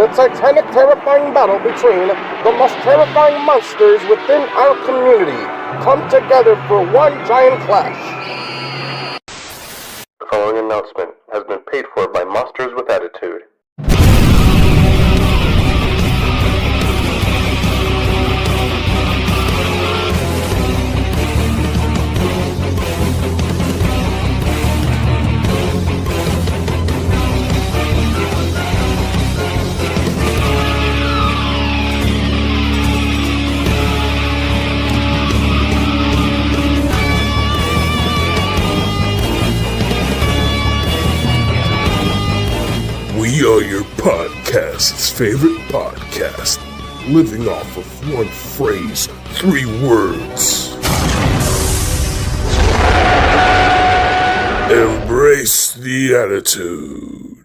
the titanic, terrifying battle between the most terrifying monsters within our community come together for one giant clash. The following announcement has been paid for by Monsters with Attitude. We are your podcast's favorite podcast, living off of one phrase, 3 words. Embrace the attitude.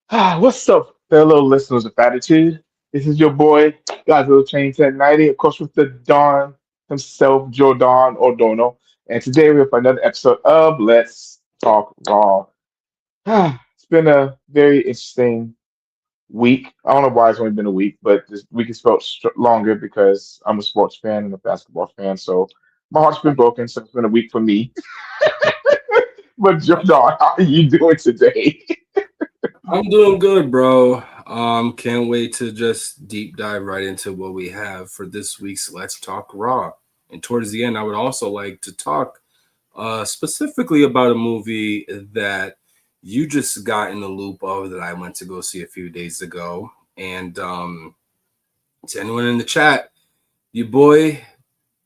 What's up, fellow listeners of Attitude? This is your boy, Godzilla Chain 1090, of course, with the Don himself, Jordan Ordono. And today we have another episode of Let's Talk Raw. It's been a very interesting week. I don't know why it's only been a week, but this week has felt longer because I'm a sports fan and a basketball fan. So my heart's been broken, so it's been a week for me. But Jordan, how are you doing today? I'm doing good, bro. Can't wait to just deep dive right into what we have for this week's Let's Talk Raw. And towards the end, I would also like to talk specifically about a movie that you just got in the loop of that I went to go see a few days ago. And to anyone in the chat, your boy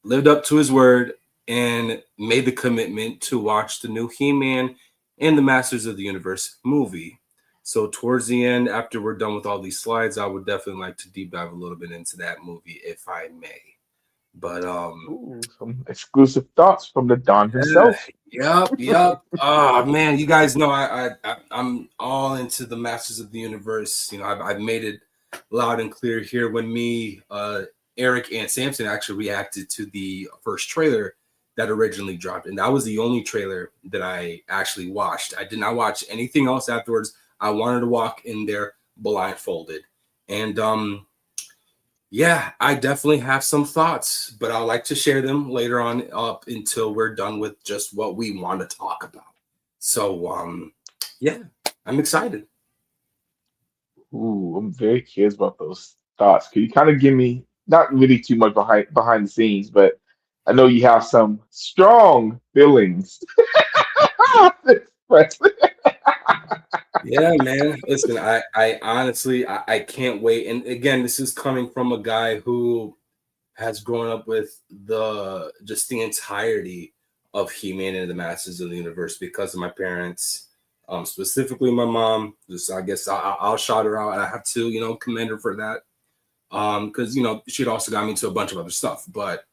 lived up to his word and made the commitment to watch the new He-Man and the Masters of the Universe movie. So towards the end, after we're done with all these slides, I would definitely like to deep dive a little bit into that movie, if I may. But Some exclusive thoughts from the Don himself. Yep. Oh man, you guys know I'm all into the Masters of the Universe. You know, I've made it loud and clear here when me, Eric, and Samson actually reacted to the first trailer that originally dropped, and that was the only trailer that I actually watched. I did not watch anything else afterwards. I wanted to walk in there blindfolded, and yeah, I definitely have some thoughts, but I'd like to share them later on up until we're done with just what we want to talk about. So, yeah, I'm excited. Ooh, I'm very curious about those thoughts. Could you kind of give me not really too much behind the scenes, but I know you have some strong feelings. Yeah, man. Listen, I honestly, I can't wait. And again, this is coming from a guy who has grown up with the entirety of He-Man and the Masters of the Universe because of my parents, specifically my mom. Just I guess I'll shout her out. I have to, commend her for that. Because she'd also got me into a bunch of other stuff, but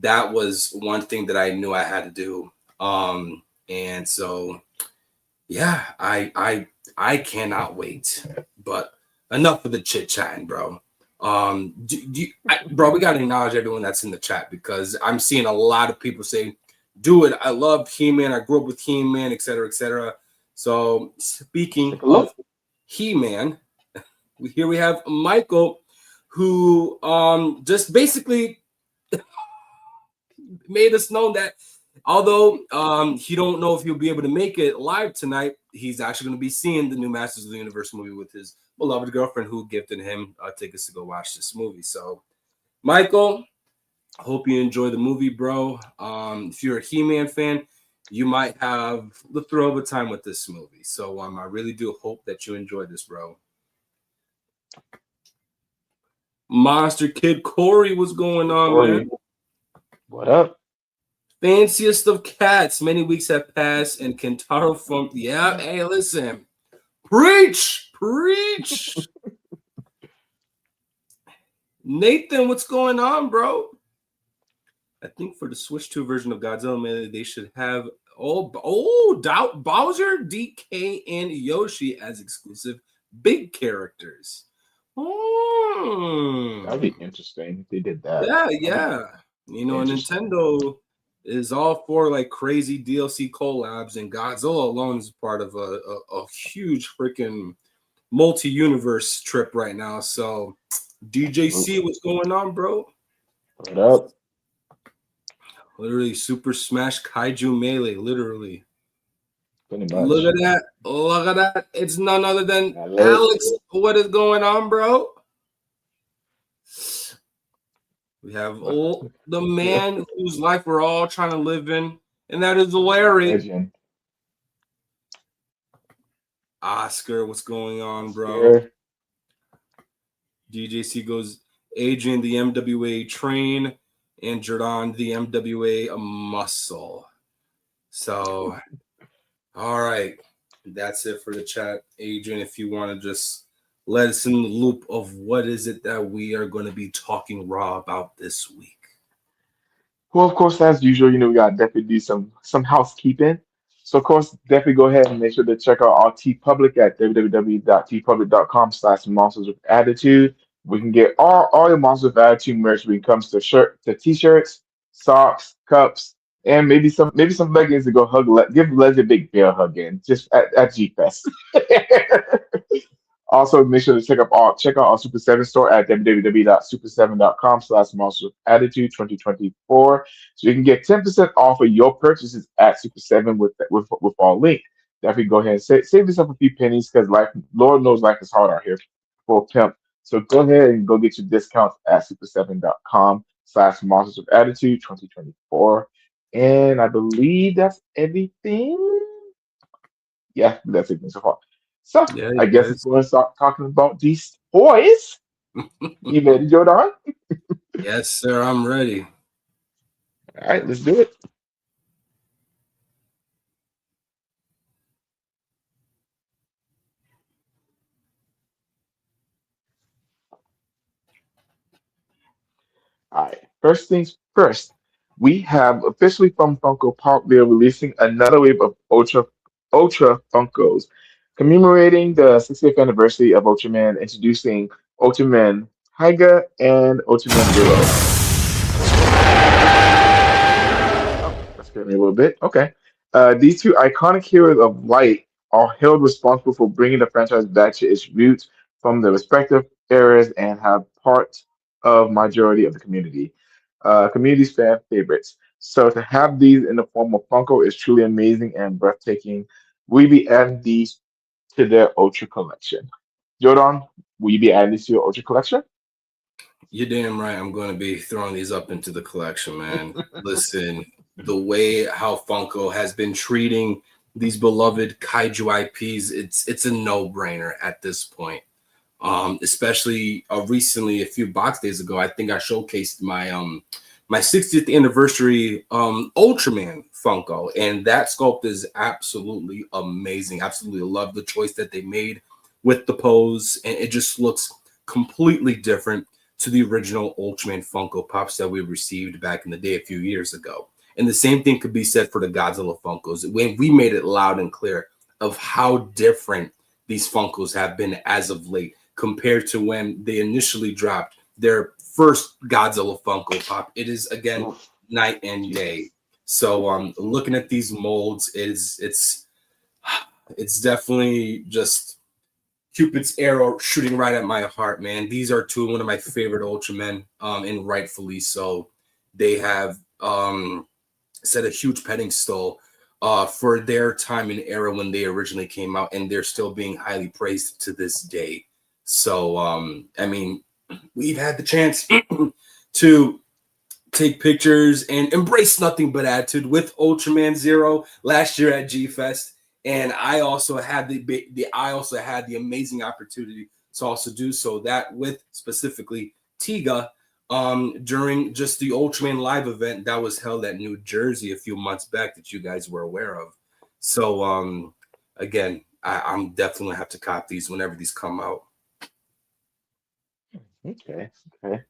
that was one thing that I knew I had to do. And so yeah, I cannot wait. But enough of the chit chatting, bro. Bro, we gotta acknowledge everyone that's in the chat because I'm seeing a lot of people say, "Do it! I love He-Man. I grew up with He-Man, etc., etc." So speaking of He-Man, here we have Michael, who just basically made us know that although he don't know if he'll be able to make it live tonight, he's actually going to be seeing the new Masters of the Universe movie with his beloved girlfriend who gifted him tickets to go watch this movie. So, Michael, I hope you enjoy the movie, bro. If you're a He-Man fan, you might have the thrill of a time with this movie. So I really do hope that you enjoy this, bro. Monster Kid Corey, what's going on, man? What up? Fanciest of cats. Many weeks have passed, and Kentaro from hey, listen, preach. Nathan, what's going on, bro? I think for the Switch 2 version of Godzilla, man, they should have Bowser, DK, and Yoshi as exclusive big characters. That'd be interesting if they did that. Yeah. Nintendo is all for like crazy DLC collabs, and Godzilla alone is part of a huge freaking multi-universe trip right now. So DJC, Absolutely. what's going on, bro? What up? Literally Super Smash Kaiju Melee, literally. Pretty Look much. at that. Look at that. It's none other than I love it. Alex. What is going on, bro? We have the man whose life we're all trying to live in, and that is Larry. Legend. Oscar, what's going on, bro? Oscar. DJC goes Adrian, the MWA train, and Jordan, the MWA muscle. So, all right. That's it for the chat. Adrian, if you want to just let us in the loop of what is it that we are going to be talking raw about this week. Well, of course, as usual, we gotta definitely do some housekeeping. So, of course, definitely go ahead and make sure to check out our T Public at www.tpublic.com/monsters with attitude. We can get all your monsters with attitude merch when it comes to t-shirts, socks, cups, and maybe some leggings to go give Leslie a big bear hug in just at G Fest. Also, make sure to check out our Super 7 store at www.super7.com/monster attitude 2024 so you can get 10% off of your purchases at Super 7 with our link. Definitely go ahead and save yourself a few pennies because Lord knows life is hard out here for a pimp. So go ahead and go get your discounts at super7.com/monsters of attitude 2024. And I believe that's everything. Yeah, that's everything so far. So Yeah, I you guess it's guys. going to start talking about these toys. You ready, Jordan? Yes, sir. I'm ready. All right, let's do it. All right. First things first, we have officially from Funko Pop. They're releasing another wave of Ultra Funkos, commemorating the 60th anniversary of Ultraman, introducing Ultraman Tiger and Ultraman Zero. Oh, that scared me a little bit. Okay. These two iconic heroes of light are held responsible for bringing the franchise back to its roots from the respective eras and have part of majority of the community's fan favorites. So to have these in the form of Funko is truly amazing and breathtaking. We'll be adding these to their Ultra collection. Jordan, will you be adding these to your Ultra collection? You're damn right. I'm going to be throwing these up into the collection, man. Listen, the way how Funko has been treating these beloved kaiju IPs, it's a no-brainer at this point. Especially recently, a few box days ago, I think I showcased my 60th anniversary Ultraman Funko, and that sculpt is absolutely amazing. Absolutely love the choice that they made with the pose, and it just looks completely different to the original Ultraman Funko Pops that we received back in the day a few years ago. And the same thing could be said for the Godzilla Funkos. When we made it loud and clear of how different these Funkos have been as of late compared to when they initially dropped their first Godzilla Funko Pop. It is again Oof, night and day. Jesus. So looking at these molds it's definitely just Cupid's arrow shooting right at my heart, man. These are one of my favorite Ultramen, and rightfully so. They have set a huge pedestal for their time and era when they originally came out, and they're still being highly praised to this day. So, I mean, we've had the chance to take pictures and embrace nothing but attitude with Ultraman Zero last year at G Fest, and I also had the amazing opportunity to also do so that with specifically Tiga during just the Ultraman live event that was held at New Jersey a few months back that you guys were aware of. So again, I'm definitely gonna have to cop these whenever these come out. Okay. Okay.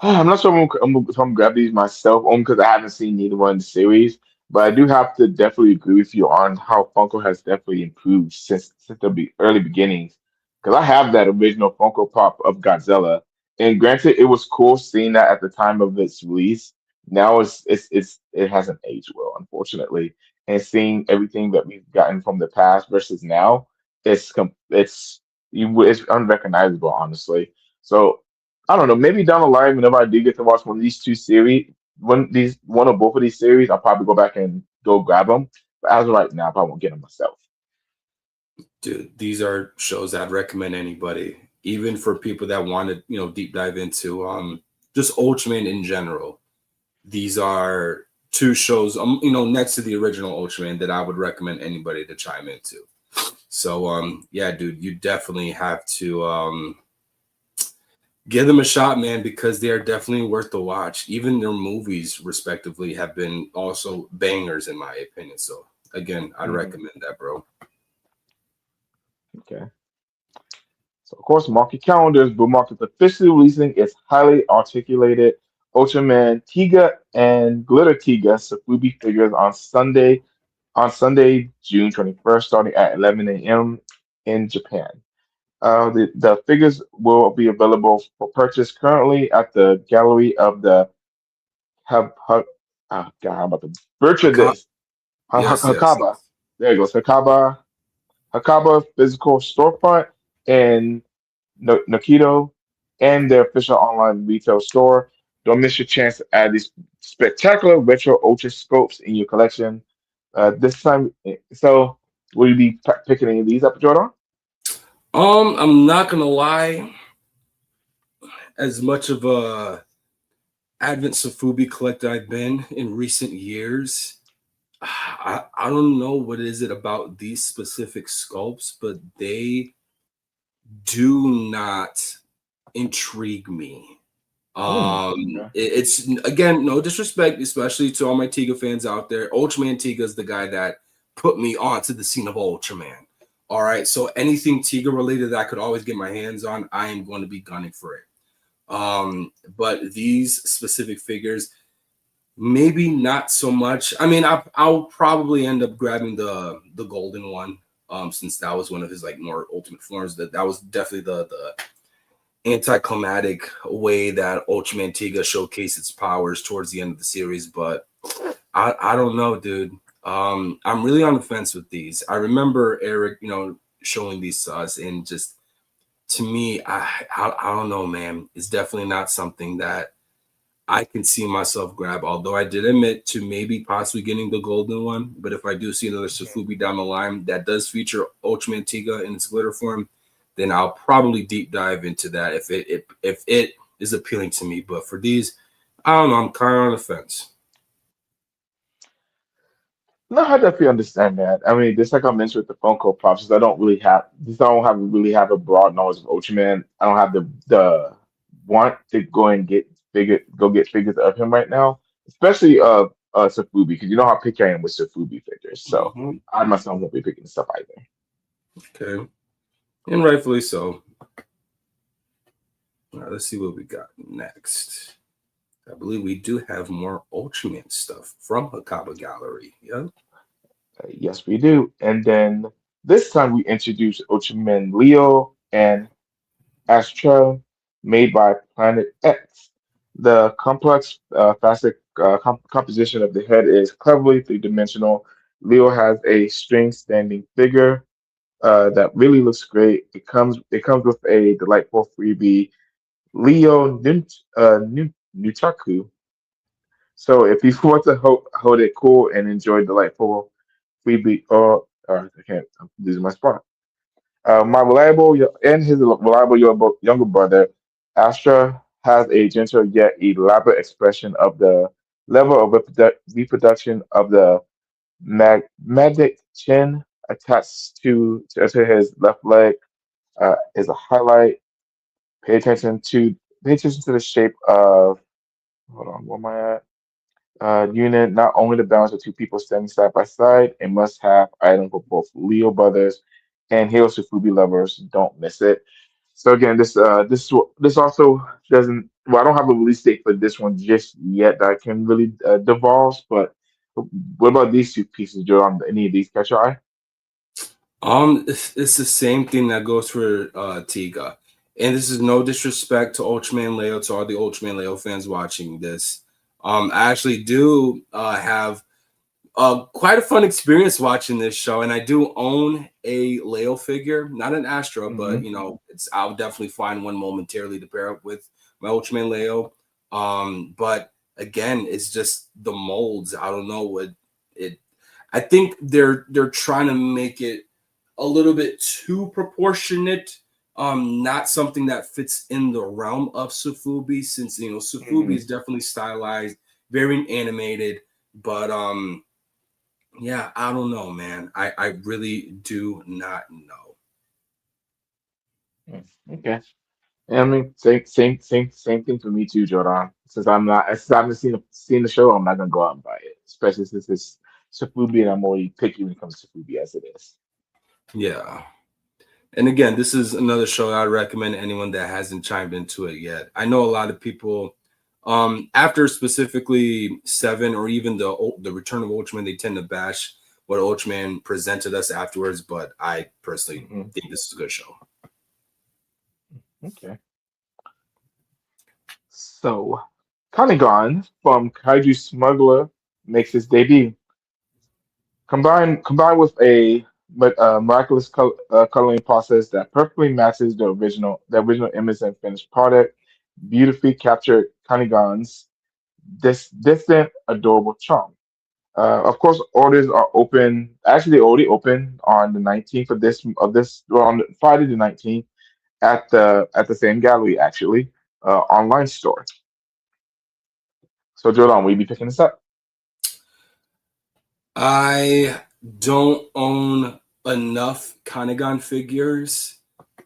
I'm not sure if I'm gonna grab these myself, only because I haven't seen neither one in the series. But I do have to definitely agree with you on how Funko has definitely improved since the early beginnings. Because I have that original Funko Pop of Godzilla, and granted, it was cool seeing that at the time of its release. Now it hasn't aged well, unfortunately. And seeing everything that we've gotten from the past versus now, it's unrecognizable, honestly. So I don't know. Maybe down the line, whenever I do get to watch one of these two series, one or both of these series, I'll probably go back and go grab them. But as of right now, I probably won't get them myself. Dude, these are shows I'd recommend anybody, even for people that want to, deep dive into just Ultraman in general. These are two shows, next to the original Ultraman that I would recommend anybody to chime into. So, yeah, dude, you definitely have to give them a shot, man, because they are definitely worth the watch. Even their movies, respectively, have been also bangers, in my opinion. So, again, I'd recommend that, bro. Okay. So, of course, mark your calendars. Blue Mark is officially releasing its highly articulated Ultraman Tiga and Glitter Tiga Safubi figures on Sunday, June 21st, starting at 11 a.m. in Japan. The figures will be available for purchase currently at the Gallery of the Hub. Oh, God, I'm about to butcher this. Yes, yes, Hakaba. yes. There it goes. Hakaba physical storefront in Nakito and their official online retail store. Don't miss your chance to add these spectacular retro ultra scopes in your collection. This time, so will you be picking any of these up, Jordan? I'm not gonna lie. As much of a Advent Sofubi collector I've been in recent years, I don't know what is it about these specific sculpts, but they do not intrigue me. Okay. It's again no disrespect, especially to all my Tiga fans out there. Ultraman Tiga is the guy that put me onto the scene of Ultraman. All right, so anything Tiga related that I could always get my hands on, I am going to be gunning for it. But these specific figures, maybe not so much. I mean, I'll probably end up grabbing the golden one, since that was one of his like more ultimate forms. That was definitely the anticlimactic way that Ultraman Tiga showcased its powers towards the end of the series. But I don't know, dude. I'm really on the fence with these. I remember Eric, showing these to us, and just to me, I don't know, man. It's definitely not something that I can see myself grab. Although I did admit to maybe possibly getting the golden one, but if I do see another Safubi down the line that does feature Ultraman Tiga in its glitter form, then I'll probably deep dive into that if it is appealing to me. But for these, I don't know. I'm kind of on the fence. No, I definitely understand that. I mean, just like I mentioned with the Funko Pops, I don't have really have a broad knowledge of Ultraman. I don't have the want to go get figures of him right now, especially Safubi, because you know how picky I am with Safubi figures. So Mhm. I myself won't be picking this up either. Okay, and rightfully so. All right, let's see what we got next. I believe we do have more Ultraman stuff from Hakaba Gallery. Yeah. Yes, we do. And then this time we introduce Ultraman Leo and Astra, made by Planet X. The complex facet composition of the head is cleverly three-dimensional. Leo has a string-standing figure that really looks great. It comes with a delightful freebie, Leo Nutaku. So if you want to hold it cool and enjoy delightful freebie, I can't, I'm losing my spot. My and his reliable younger brother, Astra, has a gentle yet elaborate expression of the level of reproduction of the magnetic chin attached to his left leg is a highlight. Pay attention to pay attention to the shape of. Hold on, where am I at? Unit not only the balance of two people standing side by side, a must-have item for both Leo brothers and Hero Sufubi lovers. Don't miss it. So again, this also doesn't. Well, I don't have a release date for this one just yet that I can really divulge. But what about these two pieces, Joe? On any of these catch your eye? It's the same thing that goes for Tiga. And this is no disrespect to Ultraman Leo, to all the Ultraman Leo fans watching this. I actually do have quite a fun experience watching this show, and I do own a Leo figure, not an Astra, but I'll definitely find one momentarily to pair up with my Ultraman Leo. But again, it's just the molds. I don't know what it. I think they're trying to make it a little bit too proportionate. Not something that fits in the realm of Sufubi, since Sufubi is definitely stylized, very animated, but yeah, I don't know, man. I really do not know. Okay. I mean, same thing for me too, Jordan. Since I haven't seen the show, I'm not gonna go out and buy it, especially since it's Shifubi and I'm already picky when it comes to Shifubi as it is. Yeah. And again, this is another show I recommend anyone that hasn't chimed into it yet. I know a lot of people, after specifically 7 or even the Return of Ultraman, they tend to bash what Ultraman presented us afterwards. But I personally think this is a good show. Okay. So, Kanigan from Kaiju Smuggler makes his debut. Combined with a miraculous coloring process that perfectly matches the original image and finished product, beautifully captured Kanigan's this distant, adorable charm. Of course, orders are open. Actually, already open on the 19th well, on Friday the 19th at the same gallery actually online store. So Jordan, will you be picking this up? I don't own enough Kanagan figures,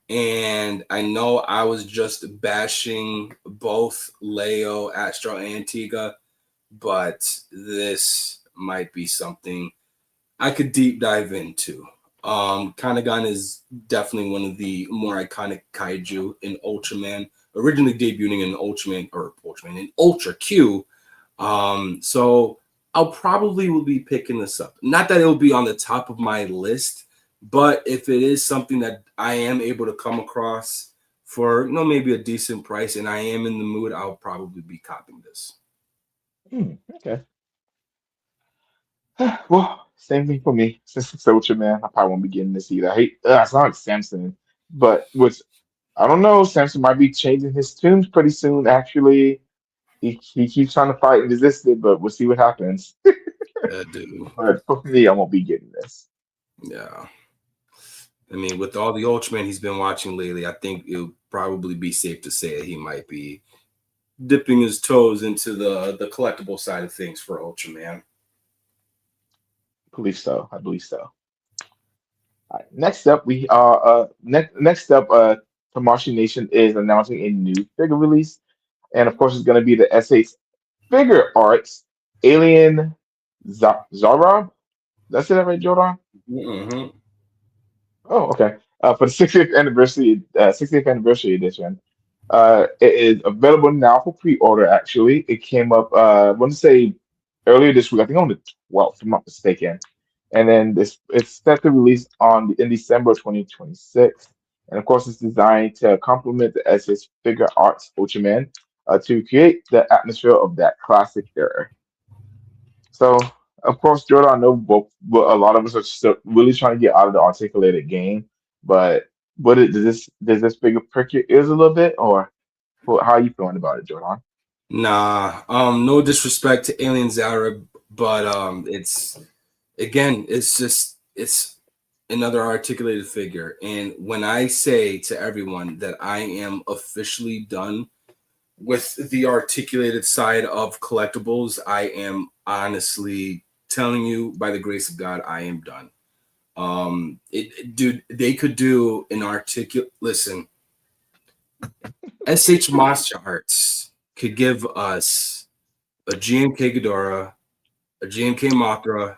and I know I was just bashing both Leo, Astro, and Antigua, but this might be something I could deep dive into. Kanagan is definitely one of the more iconic kaiju in Ultraman, originally debuting in Ultraman in Ultra Q. So I'll probably will be picking this up. Not that it'll be on the top of my list, but if it is something that I am able to come across for maybe a decent price and I am in the mood, I'll probably be copying this. Okay. Well, same thing for me. Since it's Ultraman, I probably won't be getting this either. I hate. It's not like Samson, but I don't know. Samson might be changing his tunes pretty soon. Actually, he keeps trying to fight and resist it, but we'll see what happens. Dude. But for me, I won't be getting this. Yeah. I mean, with all the Ultraman he's been watching lately, I think it would probably be safe to say that he might be dipping his toes into the collectible side of things for Ultraman. I believe so. I believe so. All right. Next up, we are next up. Tamashii Nation is announcing a new figure release, and of course, it's going to be the S8 Figure Arts Alien Zara. That's it, right, Jordan? Mm-hmm. Oh, okay. For the 60th anniversary edition, it is available now for pre-order. Actually, it came up. I want to say earlier this week. I think on the 12th, if I'm not mistaken. And then it's set to release in December 2026. And of course, it's designed to complement the SS Figure Arts Ultraman to create the atmosphere of that classic era. So, of course, Jordan, I know a lot of us are still really trying to get out of the articulated game, but does this figure prick your ears a little bit, or how are you feeling about it, Jordan? Nah, no disrespect to Alien Zara, but it's another articulated figure. And when I say to everyone that I am officially done with the articulated side of collectibles, I am honestly telling you, by the grace of God, I am done. Dude, they could do an articulate. Listen, SH Monster Arts could give us a GMK Ghidorah, a GMK Mothra,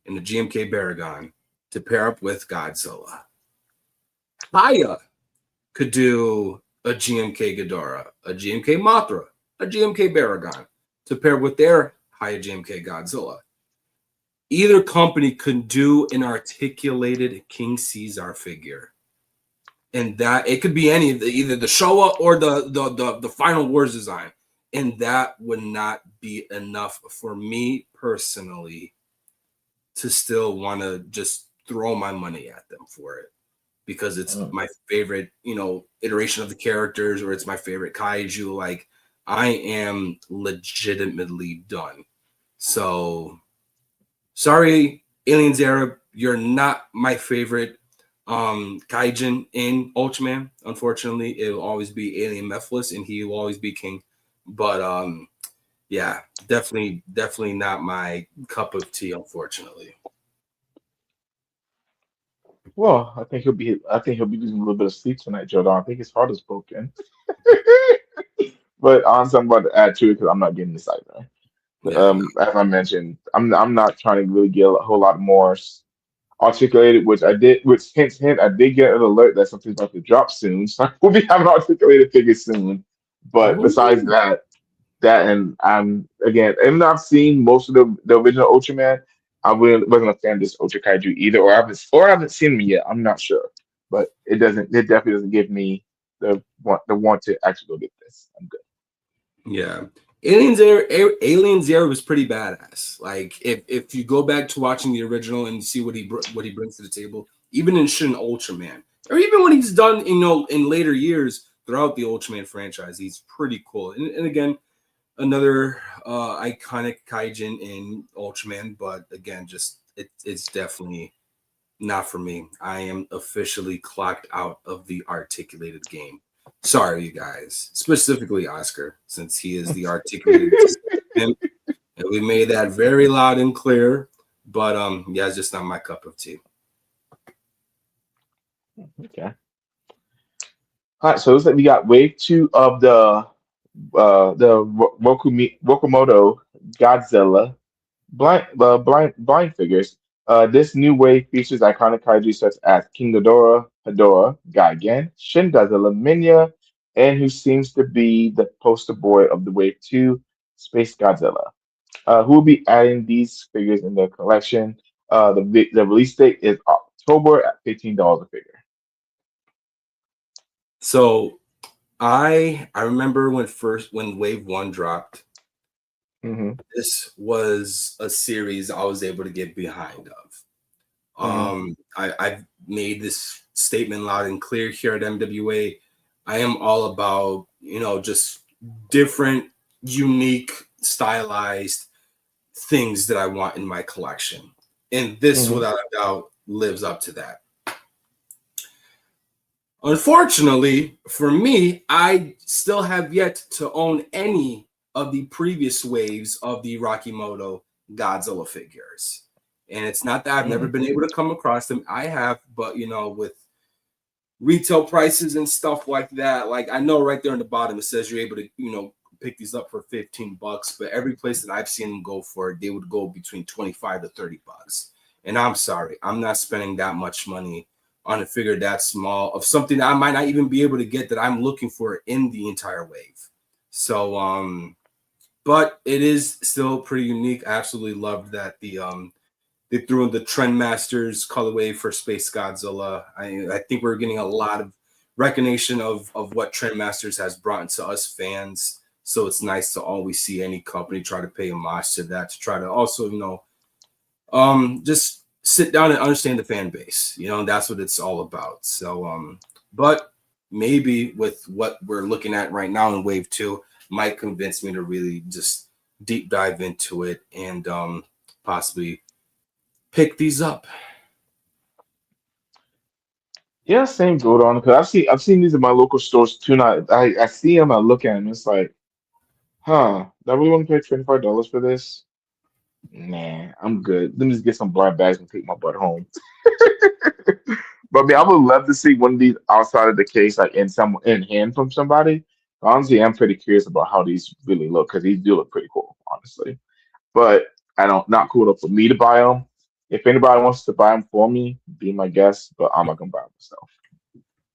and a GMK Baragon to pair up with Godzilla. Haya could do a GMK Ghidorah, a GMK Mothra, a GMK Baragon to pair with their Haya GMK Godzilla. Either company could do an articulated King Caesar figure. And that it could be any of either the Showa or the Final Wars design. And that would not be enough for me personally to still want to just throw my money at them for it, because it's my favorite, iteration of the characters, or it's my favorite kaiju. Like, I am legitimately done. So sorry, Aliens Era, you're not my favorite kaijin in Ultraman. Unfortunately, it will always be Alien Mephiles, and he will always be king. But yeah, definitely not my cup of tea, unfortunately. Well, I think he'll be losing a little bit of sleep tonight, Jordan. I think his heart is broken. But honestly, I'm about to add to it because I'm not getting this either. Yeah, no. As I mentioned, I'm not trying to really get a whole lot more articulated, which I did, which hint, I did get an alert that something's about to drop soon. So we'll be having articulated figures soon. But besides Ooh. that, and I'm again, even though I've seen most of the original Ultraman, wasn't a fan of this Ultra Kaiju either, or I haven't seen him yet. I'm not sure, but it definitely doesn't give me the want to actually go get this. I'm good. Yeah. Aliens Era was pretty badass. Like, if you go back to watching the original and see what he brings to the table, even in Shin Ultraman, or even when he's done, in later years throughout the Ultraman franchise, he's pretty cool. And again, another iconic kaijin in Ultraman, but again, just it's definitely not for me. I am officially clocked out of the articulated game. Sorry, you guys, specifically Oscar, since he is the articulated pimp, and we made that very loud and clear. But yeah, it's just not my cup of tea. Okay. All right. So it looks like we got wave two of Wokomoto Godzilla blind figures. This new wave features iconic kaiju such as King Ghidorah, Hedorah, Gigan, Shin Godzilla, Minya, and who seems to be the poster boy of the Wave 2, Space Godzilla. Who will be adding these figures in their collection? The release date is October at $15 a figure. So I remember when Wave One dropped. Hmm. This was a series I was able to get behind of. Hmm. I've made this statement loud and clear here at MWA. I am all about, just different, unique, stylized things that I want in my collection. And this, Hmm. without a doubt, lives up to that. Unfortunately, for me, I still have yet to own any of the previous waves of the Rockimoto Godzilla figures. And it's not that I've never Hmm. been able to come across them. I have, but with retail prices and stuff like that, like, I know right there on the bottom it says you're able to, pick these up for $15, but every place that I've seen them go for, they would go between 25 to $30. And I'm sorry, I'm not spending that much money on a figure that small of something that I might not even be able to get that I'm looking for in the entire wave. So but it is still pretty unique. I absolutely loved that they threw in the Trendmasters colorway for Space Godzilla. I think we're getting a lot of recognition of what Trendmasters has brought into us fans. So it's nice to always see any company try to pay homage to that, to try to also, just sit down and understand the fan base. That's what it's all about. So but maybe with what we're looking at right now in Wave 2 might convince me to really just deep dive into it and possibly pick these up. Yeah, same goat on because I've seen these in my local stores too. Now I see them, I look at them, it's like, huh, do I really want to pay $25 for this? Nah, I'm good. Let me just get some blind bags and take my butt home. But I mean, I would love to see one of these outside of the case, like in hand from somebody. Honestly, I'm pretty curious about how these really look because these do look pretty cool, honestly. But I don't not cool enough for me to buy them. If anybody wants to buy them for me, be my guest. But I'm not gonna buy them myself.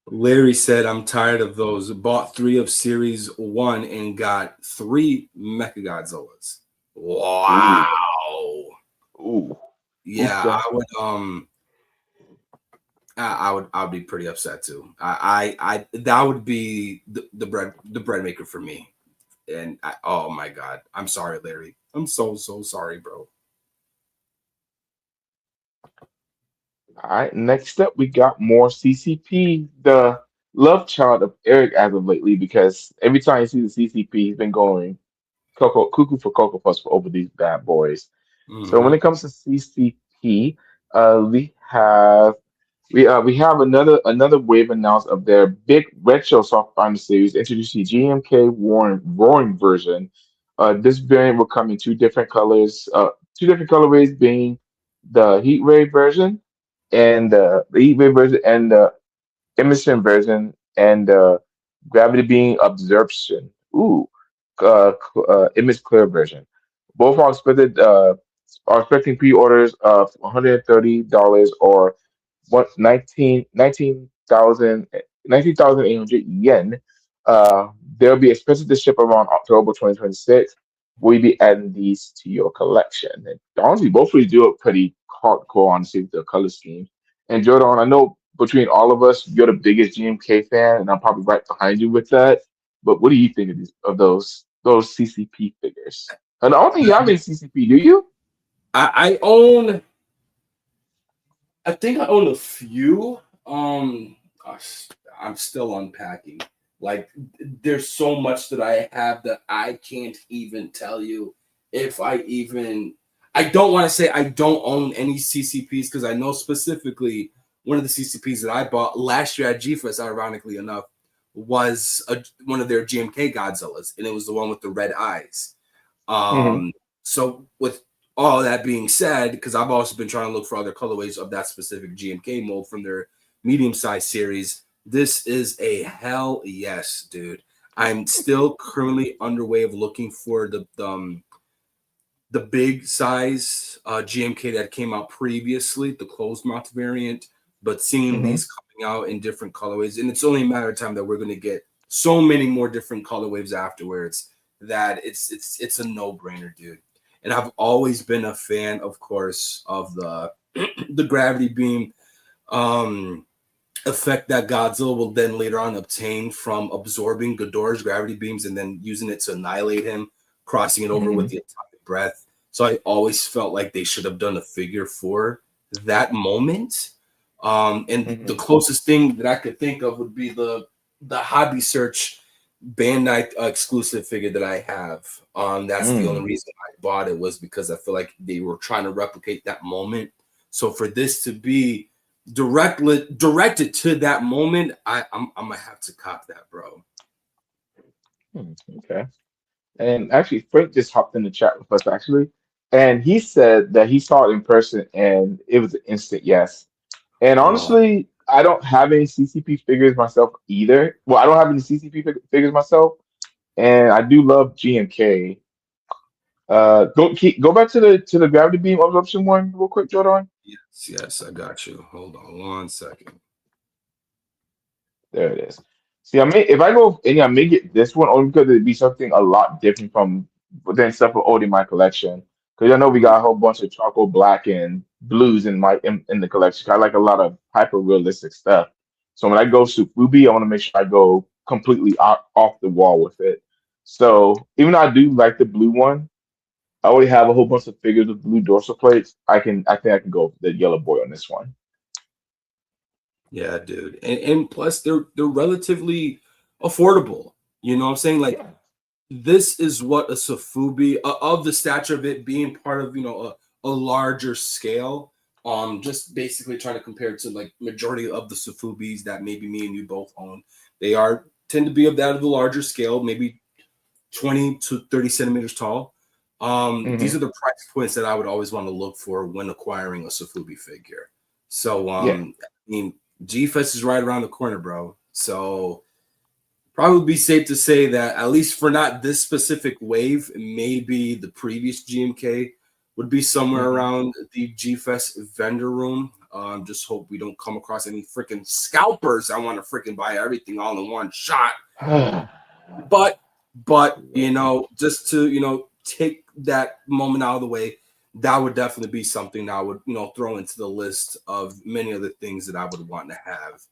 Larry said, I'm tired of those. Bought 3 of Series 1 and got 3 Mechagodzillas. Ooh, Wow. ooh, Yeah, okay. I would be pretty upset too. I that would be the bread maker for me. And oh my God, I'm sorry, Larry. I'm so sorry, bro. All right, next up, we got more CCP, the love child of Eric as of lately, because every time you see the CCP, he's been going cuckoo for Cocoa Puffs for over these bad boys. So when Mm-hmm. it comes to CCP, we have we have another wave announced of their big retro soft finder series, introducing GMK Roaring version. This variant will come in two different colorways, being the Heat Wave version and the Heat Wave version and the emission version and gravity beam absorption. Image clear version. Both are expecting pre-orders of $130 or what 19,800 yen. They'll be expected to ship around October 2026. We'll be adding these to your collection. And honestly, both of these do it pretty hardcore, honestly, with the color scheme. And Jordan, I know between all of us, you're the biggest GMK fan, and I'm probably right behind you with that. But what do you think of those CCP figures? And I don't think you have any CCP, do you? I own. I think I own a few. I'm still unpacking. Like, there's so much that I have that I can't even tell you if I even. I don't want to say I don't own any CCPs because I know specifically one of the CCPs that I bought last year at GFest, ironically enough, was one of their GMK Godzillas, and it was the one with the red eyes. Hmm. So with all that being said, because I've also been trying to look for other colorways of that specific GMK mold from their medium size series, this is a hell yes, dude. I'm still currently underway of looking for the big size GMK that came out previously, the closed mouth variant, but seeing Hmm. these coming out in different colorways, and it's only a matter of time that we're going to get so many more different colorways afterwards that it's a no brainer, dude. And I've always been a fan, of course, of the the gravity beam um, effect that Godzilla will then later on obtain from absorbing Ghidorah's gravity beams and then using it to annihilate him, crossing it over with Hmm. the atomic breath. So I always felt like they should have done a figure for that moment. And the Hmm. closest thing that I could think of would be the Hobby Search Bandai exclusive figure that I have. That's the only Mm. reason I bought it was because I feel like they were trying to replicate that moment. So for this to be directed to that moment, I'm gonna have to cop that, bro. Okay. And actually, Frank just hopped in the chat with us actually, and he said that he saw it in person and it was an instant yes. And Oh, honestly, I don't have any CCP figures myself either. Well, I don't have any CCP figures myself, and I do love GMK. Go back to the gravity beam absorption one real quick, Jordan. yes, I got you. Hold on 1 second. There it is. See, I may if I go any, I may get this one only because it'd be something a lot different from than stuff old in my collection. Because I know we Mm, got a whole bunch of charcoal black and blues in the collection. I like a lot of hyper realistic stuff. So when I go Fubi, I want to make sure I go completely off the wall with it. So even though I do like the blue one, I already have a whole bunch of figures with blue dorsal plates. I think I can go with the yellow boy on this one. yeah, dude. And plus they're relatively affordable. You know what I'm saying? Like Yeah. this is what a Safubi of the stature of it being part of a larger scale. Just basically trying to compare it to like majority of the Safubis that maybe me and you both own. They are tend to be of that of the larger scale, maybe 20 to 30 centimeters tall. These Hmm. are the price points that I would always want to look for when acquiring a Safubi figure. So Yeah. I mean G Fest is right around the corner, bro. So probably be safe to say that at least for not this specific wave, maybe the previous GMK would be somewhere Hmm. around the G Fest vendor room. Just hope we don't come across any freaking scalpers. I want to freaking buy everything all in one shot. But just to take that moment out of the way, that would definitely be something I would throw into the list of many other things that I would want to have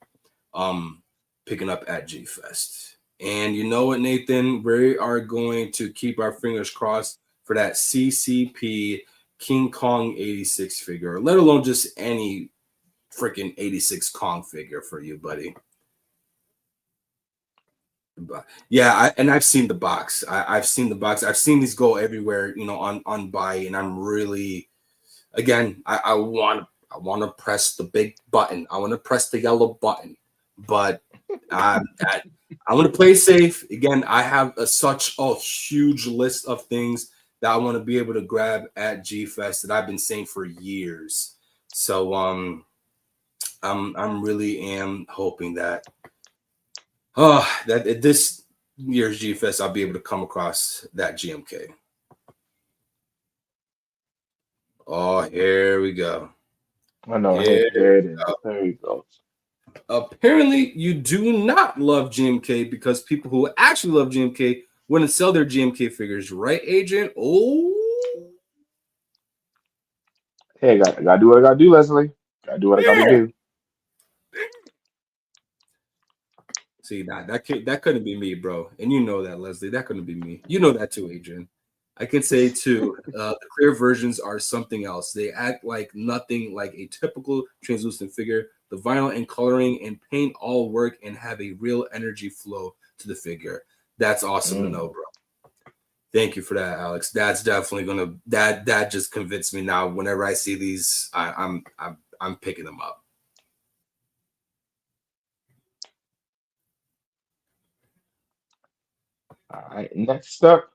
picking up at G Fest. And you know what, Nathan? We are going to keep our fingers crossed for that CCP King Kong 86 figure, let alone just any freaking 86 Kong figure for you, buddy. But yeah, and I've seen the box. I've seen the box. I've seen these go everywhere, on buy, and I'm really, again, I want to press the big button. I want to press the yellow button, but I want to play safe. Again, I have such a huge list of things that I want to be able to grab at G Fest that I've been saying for years. So I'm really am hoping that that this year's G Fest I'll be able to come across that GMK. Oh, here we go. I know. Here Here it we is. go. There you go. Apparently, you do not love GMK because people who actually love GMK wouldn't sell their GMK figures, right, Agent? Oh, Hey, I gotta do what I gotta do, Leslie. Gotta do what I gotta man. do. See, that couldn't be me, bro. And you know that, Leslie. That couldn't be me. You know that too, Adrian. I can say too, the clear versions are something else. They act like nothing like a typical translucent figure. The vinyl and coloring and paint all work and have a real energy flow to the figure. That's awesome to know, Mm. bro. Thank you for that, Alex. That's definitely gonna that just convinced me now. Whenever I see these, I'm picking them up. All right. Next up,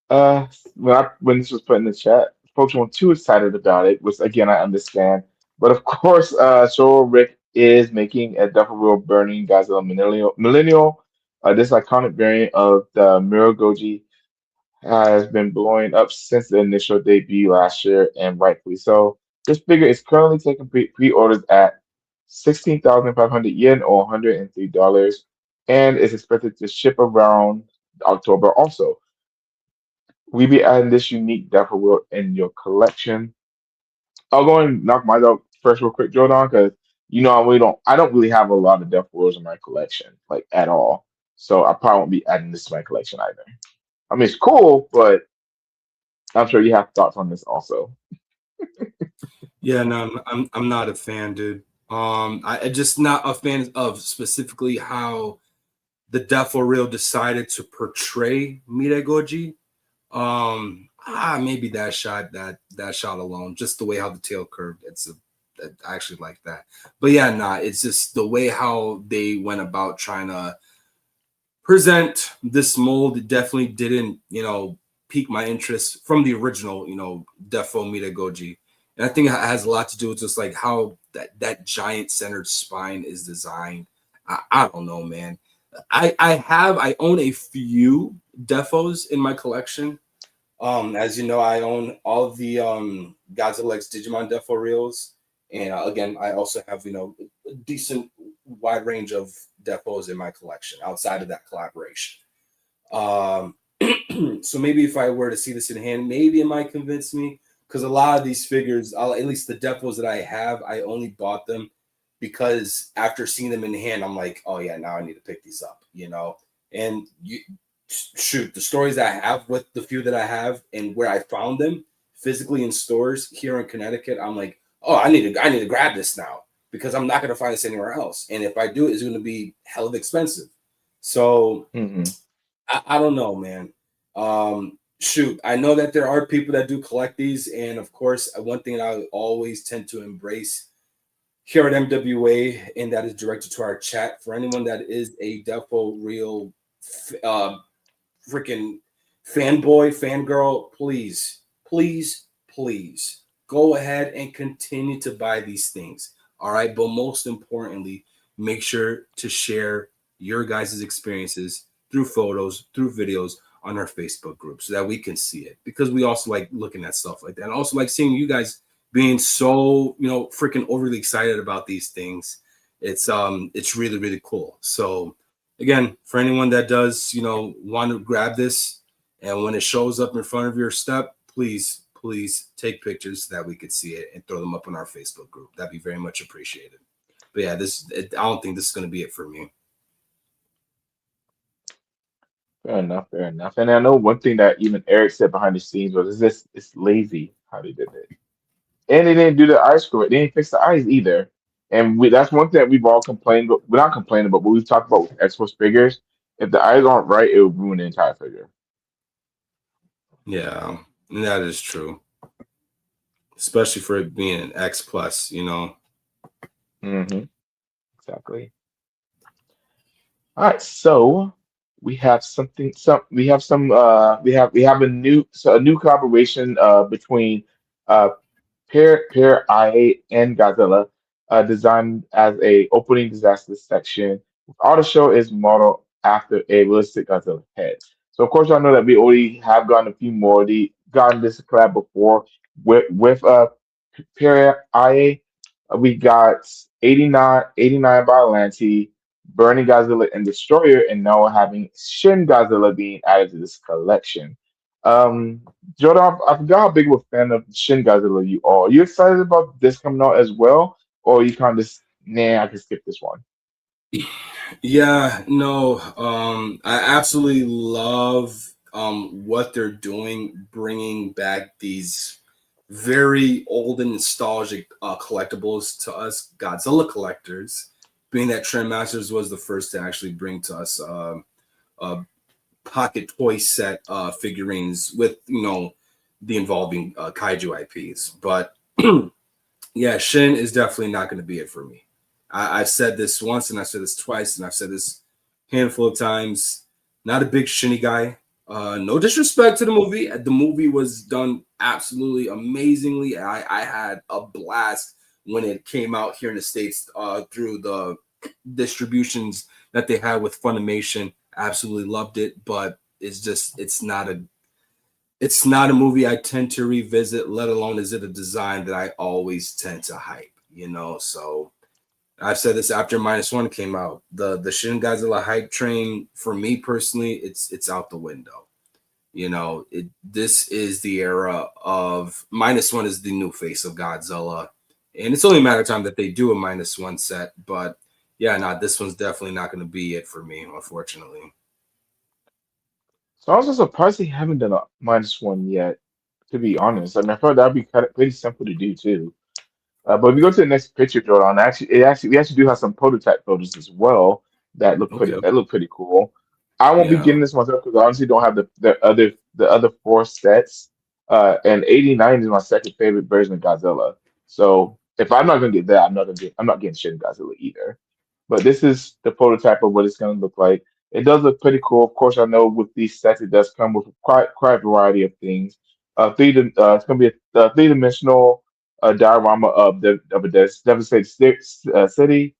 when this was put in the chat, folks weren't too excited about it, which again I understand. But of course, Showa Rick is making a Duffel Wheel Burning Godzilla Millennial. This iconic variant of the Mirogoji has been blowing up since the initial debut last year, and rightfully so. This figure is currently taking pre-orders at 16,500 yen or $103, and is expected to ship around October also. We be adding this unique Dapper Wheel in your collection. I'll go and knock mine out first real quick, Jordan, because I don't really have a lot of Dapper Wheels in my collection, like at all. So I probably won't be adding this to my collection either. I mean, it's cool, but I'm sure you have thoughts on this also. Yeah, no, I'm not a fan, dude. I just not a fan of specifically how the Defo Real decided to portray Miragoji. Maybe that shot alone, just the way how the tail curved. I actually like that. But yeah, nah, it's just the way how they went about trying to present this mold. It definitely didn't, pique my interest from the original, Defo Miragoji. And I think it has a lot to do with just like how that giant centered spine is designed. I don't know, man. I own a few Defos in my collection. As you know, I own all of the Godzilla X Digimon Defo reels, and again, I also have a decent wide range of Defos in my collection outside of that collaboration. Um, so maybe if I were to see this in hand, maybe it might convince me because a lot of these figures, at least the Defos that I have, I only bought them because after seeing them in hand, I'm like, oh yeah, now I need to pick these up. And shoot, the stories that I have with the few that I have and where I found them physically in stores here in Connecticut, I'm like, oh, I need to grab this now because I'm not going to find this anywhere else. And if I do, it's going to be hell of expensive. So Hmm. I don't know, man. Shoot, I know that there are people that do collect these, and of course, one thing that I always tend to embrace here at MWA, and that is directed to our chat for anyone that is a Defo Real freaking fanboy, fangirl, please, please, please go ahead and continue to buy these things. All right. But most importantly, make sure to share your guys' experiences through photos, through videos on our Facebook group so that we can see it because we also like looking at stuff like that. And also like seeing you guys being so, freaking overly excited about these things. It's really, really cool. So again, for anyone that does, want to grab this and when it shows up in front of your step, please, please take pictures so that we could see it and throw them up on our Facebook group. That'd be very much appreciated. But yeah, I don't think this is going to be it for me. Fair enough, fair enough. And I know one thing that even Eric said behind the scenes was, "Is this it's lazy how they did it." And they didn't do the eyes correct. They didn't fix the eyes either. And that's one thing that we've all complained, but we're not complaining, but what we've talked about with X-Force figures, if the eyes aren't right, it will ruin the entire figure. Yeah, that is true. Especially for it being an X plus, Hmm. Exactly. All right, so we have something. We have a new collaboration between uh, Pair IA and Godzilla, designed as a opening disaster section. All the show is modeled after a realistic Godzilla head. So of course, y'all know that we already have gotten a few more. Gotten this collab before with Pair IA. We got 89 by Lanti, Burning Godzilla and Destroyer, and now we're having Shin Godzilla being added to this collection. Um, Jordan, I forgot how big of a fan of Shin Godzilla you are. Are you excited about this coming out as well? Or you kind of just, nah, I can skip this one? Yeah, no, I absolutely love what they're doing, bringing back these very old and nostalgic collectibles to us Godzilla collectors. Being that Trendmasters was the first to actually bring to us uh, pocket toy set figurines with the involving kaiju IPs. But yeah, Shin is definitely not going to be it for me. I've said this once, and I've said this twice, and I've said this handful of times. Not a big Shinny guy. No disrespect to the movie. The movie was done absolutely amazingly. I had a blast when it came out here in the States through the distributions that they had with Funimation. Absolutely loved it, but it's not a movie I tend to revisit, let alone is it a design that I always tend to hype. So I've said this after minus one came out. The Shin Godzilla hype train, for me personally, it's out the window. This is the era of minus one is the new face of Godzilla. And it's only a matter of time that they do a minus one set. But yeah, this one's definitely not gonna be it for me, unfortunately. So I was just surprised they haven't done a minus one yet, to be honest. I mean, I thought that'd be kind of pretty simple to do too. But if we go to the next picture, Jordan, we actually do have some prototype photos as well Okay. that look pretty cool. I won't be Yeah. getting this myself because I honestly don't have the other four sets. And 89 is my second favorite version of Godzilla. So if I'm not gonna get that, I'm not getting Shin Godzilla either. But this is the prototype of what it's gonna look like. It does look pretty cool. Of course, I know with these sets it does come with quite a variety of things. It's gonna be a three-dimensional diorama of a devastated city.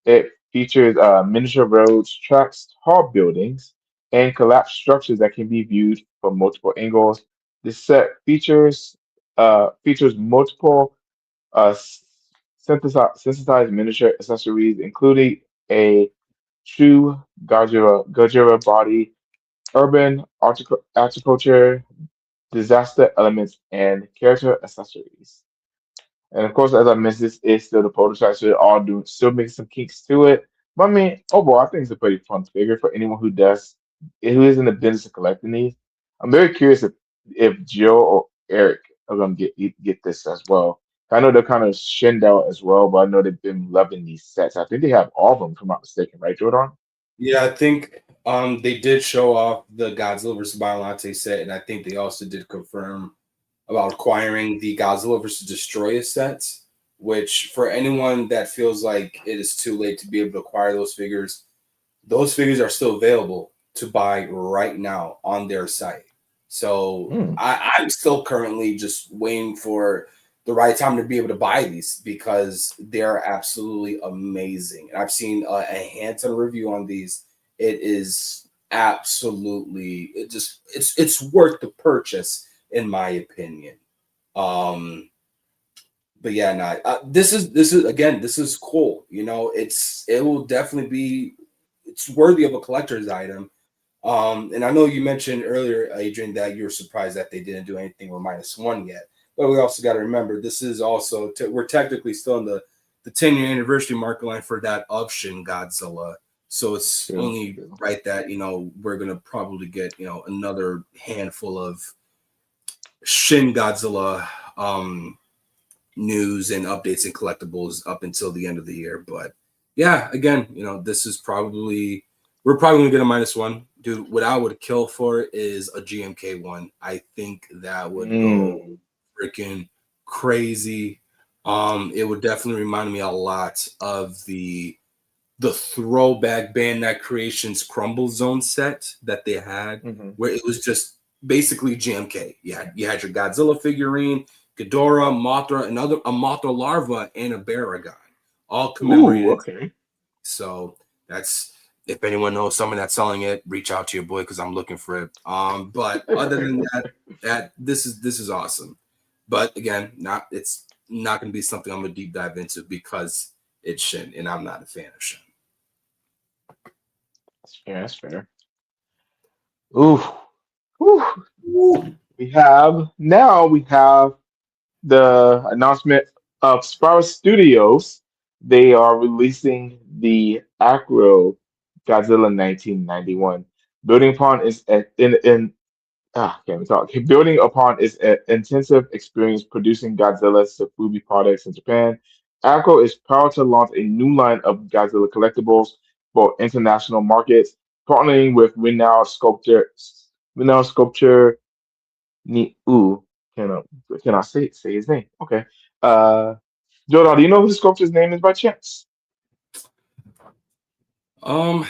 It features miniature roads, tracks, tall buildings, and collapsed structures that can be viewed from multiple angles. This set features multiple uh, synthesized miniature accessories, including a true Gojira body, urban horticulture, disaster elements, and character accessories. And of course, as I mentioned, this is still the prototype, so they're all doing still making some kinks to it. But I mean, overall, I think it's a pretty fun figure for anyone who is in the business of collecting these. I'm very curious if Joe or Eric are gonna get this as well. I know they're kind of shinned out as well, but I know they've been loving these sets. I think they have all of them, if I'm not mistaken, right, Jordan? Yeah, I think they did show off the Godzilla vs. Biollante set, and I think they also did confirm about acquiring the Godzilla vs. Destroyer sets, which for anyone that feels like it is too late to be able to acquire those figures are still available to buy right now on their site. So Hmm. I'm still currently just waiting for the right time to be able to buy these because they're absolutely amazing. And I've seen a hand-on review on these. It is absolutely it's worth the purchase in my opinion. Um, but yeah, this is again, this is cool. It will definitely be it's worthy of a collector's item. And I know you mentioned earlier, Adrian, that you were surprised that they didn't do anything with minus one yet. But we also got to remember this is also we're technically still in the 10-year anniversary marker line for that of Shin Godzilla. So it's True, only true. right that, we're going to probably get, another handful of Shin Godzilla news and updates and collectibles up until the end of the year. But yeah, again, this is we're probably going to get a -1. Dude, what I would kill for it is a GMK one. I think that would go Mm. freaking crazy. It would definitely remind me a lot of the throwback Bandai Creations Crumble Zone set that they had, Hmm. where it was just basically GMK. You had your Godzilla figurine, Ghidorah, Mothra, a Mothra larva, and a Baragon, all Ooh, commemorated. okay. So that's, if anyone knows someone that's selling it, reach out to your boy because I'm looking for it. But other than that this is awesome. But again, it's not going to be something I'm going to deep dive into because it's Shin, and I'm not a fan of Shin. That's fair. That's fair. Ooh, ooh. We have the announcement of Spiral Studios. They are releasing the Acro Godzilla 1991, building upon its can't even talk. Building upon its intensive experience producing Godzilla Sofubi products in Japan. Acro is proud to launch a new line of Godzilla collectibles for international markets, partnering with renowned sculptor Ni Ooh, can I say his name? Okay. Uh Jordan, do you know who the sculptor's name is by chance? Um,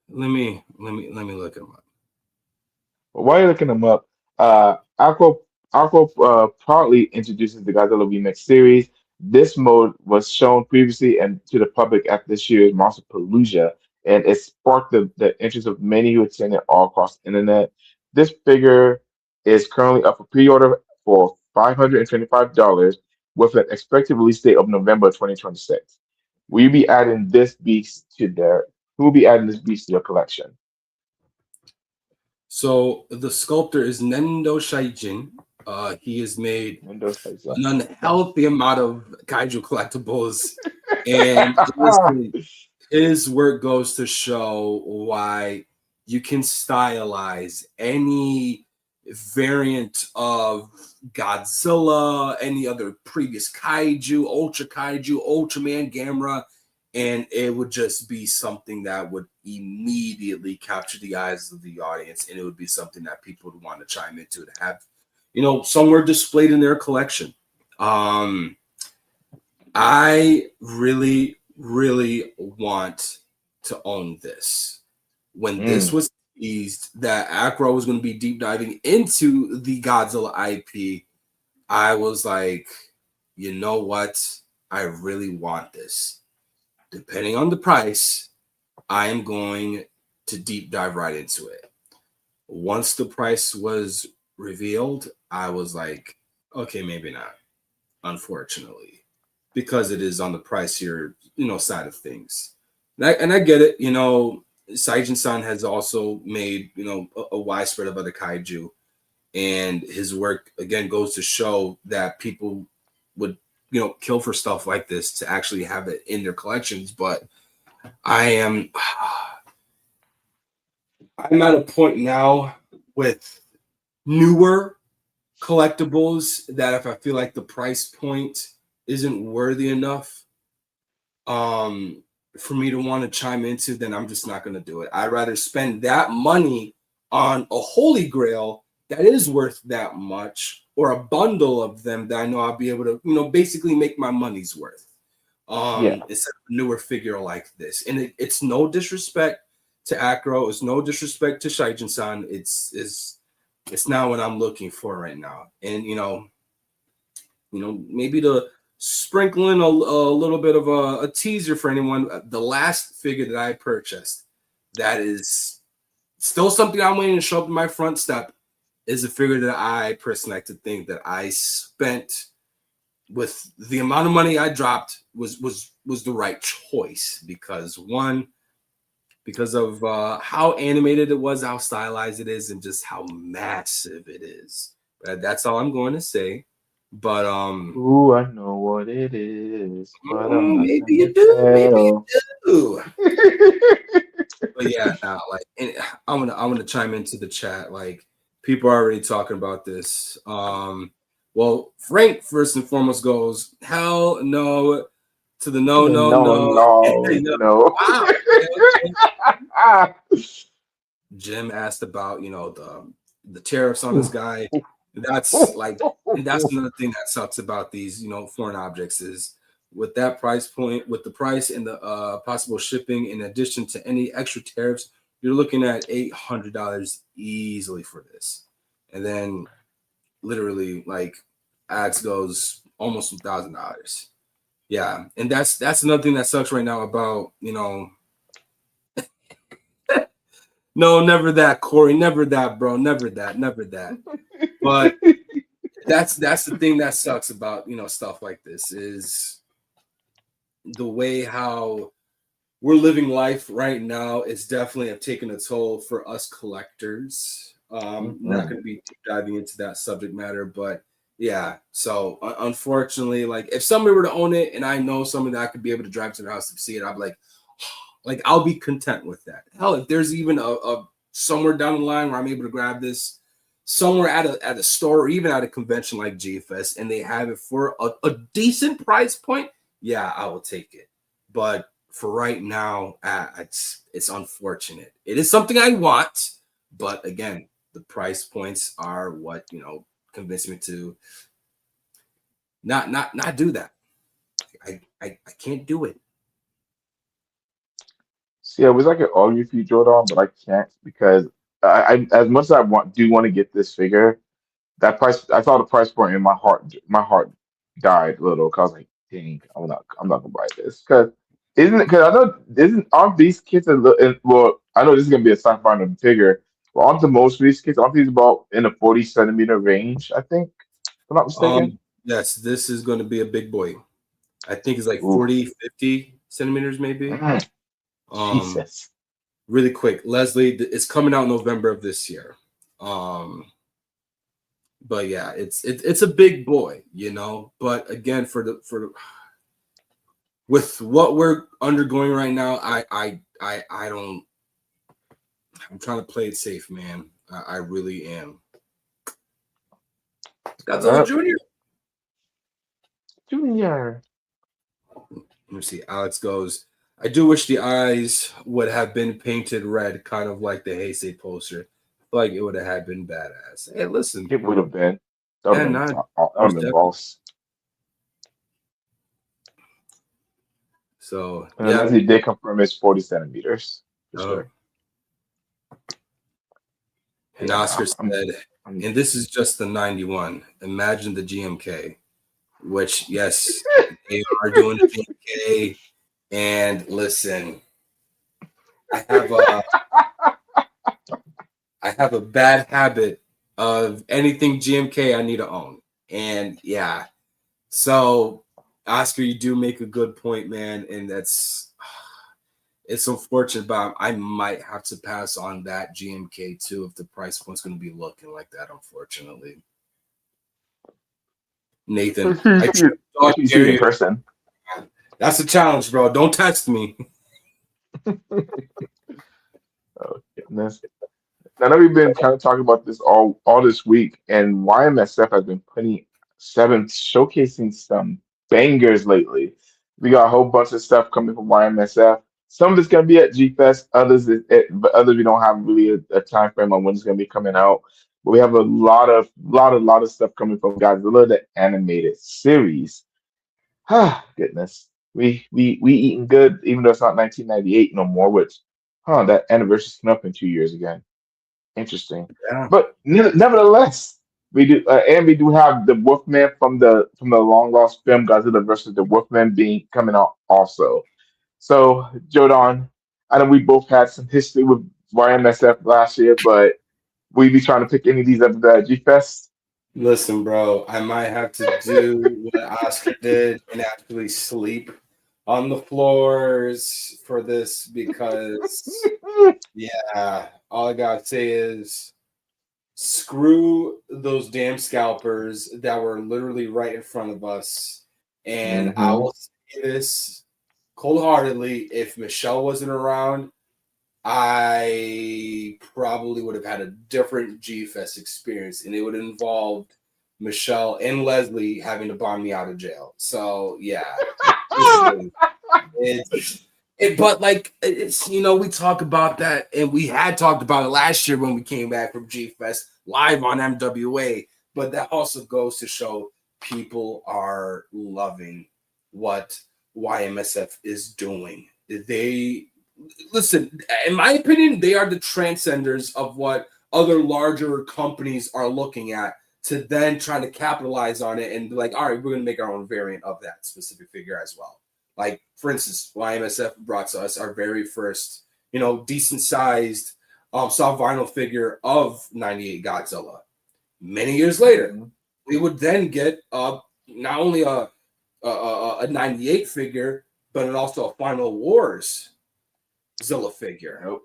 let me look him up. Well, while you're looking him up, Aqua proudly introduces the Godzilla Remix series. This mode was shown previously and to the public at this year's Monster Palooza, and it sparked the interest of many who attended all across the internet. This figure is currently up for pre-order for $525 with an expected release date of November 2026. Will you be adding this beast to their Who will be adding this beast to your collection? So the sculptor is Nendo Shaijin. He has made Windows Laser. an unhealthy amount of kaiju collectibles, and honestly, his work goes to show why you can stylize any variant of Godzilla, any other previous kaiju, Ultraman, Gamera, and it would just be something that would immediately capture the eyes of the audience, and it would be something that people would want to chime into to have, somewhere displayed in their collection. Um, I really, really want to own this. When this Mm. was teased that Acro was going to be deep diving into the Godzilla IP, I was like, you know what? I really want this. Depending on the price, I am going to deep dive right into it. Once the price was revealed, I was like, okay, maybe not, unfortunately, because it is on the pricier, side of things. And I get it, Saijin-san has also made, a widespread of other kaiju, and his work again goes to show that people would, kill for stuff like this to actually have it in their collections. But I am I'm at a point now with newer collectibles that if I feel like the price point isn't worthy enough for me to want to chime into, then I'm just not going to do it. I'd rather spend that money on a holy grail that is worth that much, or a bundle of them that I know I'll be able to, basically make my money's worth. Yeah. Instead of a newer figure like this. And it's no disrespect to Acro, it's no disrespect to Shaijin-san. It's not what I'm looking for right now. And maybe to sprinkle in a little bit of a teaser for anyone. The last figure that I purchased that is still something I'm waiting to show up to my front step is a figure that I personally like to think that I spent with the amount of money I dropped was the right choice, because of how animated it was, how stylized it is, and just how massive it is. That's all I'm going to say. But Ooh, I know what it is, but I'm not maybe gonna you do, maybe you tell. do. But yeah, now like and I'm gonna chime into the chat. Like people are already talking about this. Well, Frank first and foremost goes, hell no to the no, no, No, no. no, No. no. Wow. Okay, okay. Jim asked about, the tariffs on this guy. That's like, and that's another thing that sucks about these, foreign objects is with that price point, with the price and the possible shipping, in addition to any extra tariffs, you're looking at $800 easily for this. And then literally like ads goes almost $1,000. Yeah. And that's another thing that sucks right now about, no, never that, Corey. Never that, bro. Never that. Never that. But that's the thing that sucks about stuff like this is the way how we're living life right now is definitely taking a toll for us collectors. Not going to be deep diving into that subject matter, but yeah. So unfortunately, like if somebody were to own it and I know somebody that I could be able to drive to their house to see it, I'd be like I'll be content with that. Hell, if there's even a somewhere down the line where I'm able to grab this somewhere at a store or even at a convention like G Fest and they have it for a decent price point, yeah, I will take it. But for right now, it's unfortunate. It is something I want, but again, the price points are what convinced me to not do that. I can't do it. See, I wish I could argue for you, Jordan, but I can't because I as much as I want to get this figure, that price I saw the price point and my heart died a little because I was like, dang, I'm not gonna buy this because I know isn't aren't these kids well I know this is gonna be a sci-fi and figure, but aren't the most of these kids aren't these about in the 40 centimeter range? I think, if I'm not mistaken. Yes, this is going to be a big boy. I think it's like Oof. 40-50 centimeters maybe. Mm, Um, Jesus. really quick, Leslie, it's coming out November of this year. But yeah, it's a big boy, But again, for with what we're undergoing right now, I don't. I'm trying to play it safe, man. I really am. Godzilla Jr. Junior. Let me see. Alex goes, I do wish the eyes would have been painted red, kind of like the Heisei poster. Like it would have been badass. Hey, listen. It would have been. That would Yeah, have been. not That would most have been definitely. boss. So yeah. Leslie did confirm it's 40 centimeters for Oh. sure. And Yeah, Oscar said, I'm and this is just the 91. Imagine the GMK, which yes, they are doing the GMK. And listen, I have a bad habit of anything GMK I need to own. And yeah. So Oscar, you do make a good point, man. And it's unfortunate, but I might have to pass on that GMK too if the price point's going to be looking like that, unfortunately. Nathan, I Wait till you see dare it in you. person. That's a challenge, bro. Don't text me. Oh goodness. Now that we've been kind of talking about this all this week, and YMSF has been showcasing some bangers lately. We got a whole bunch of stuff coming from YMSF. Some of it's gonna be at G Fest, but others we don't have really a time frame on when it's gonna be coming out. But we have a lot of stuff coming from Godzilla the animated series. Ah, goodness. We eating good, even though it's not 1998 no more, which that anniversary's coming up in 2 years again. Interesting. Yeah. But nevertheless, we do have the Wolfman from the long lost film Godzilla versus the Wolfman being coming out also. So, Jodan, I know we both had some history with YMSF last year, but we be trying to pick any of these up at the G Fest. Listen, bro, I might have to do what Oscar did and actually sleep on the floors for this because, yeah, all I gotta say is screw those damn scalpers that were literally right in front of us. And I Hmm. will say this cold-heartedly: if Michelle wasn't around, I probably would have had a different G-Fest experience, and it would have involved Michelle and Leslie having to bomb me out of jail. So yeah, listen, but like it's we talk about that, and we had talked about it last year when we came back from G-Fest live on MWA. But that also goes to show people are loving what YMSF is doing. They listen, in my opinion, they are the transcenders of what other larger companies are looking at to then try to capitalize on it and be like, all right, we're going to make our own variant of that specific figure as well. Like, for instance, YMSF brought to us our very first, decent sized soft vinyl figure of 98 Godzilla. Many years later, we would then get not only a 98 figure, but also a Final Wars Zilla figure. Nope.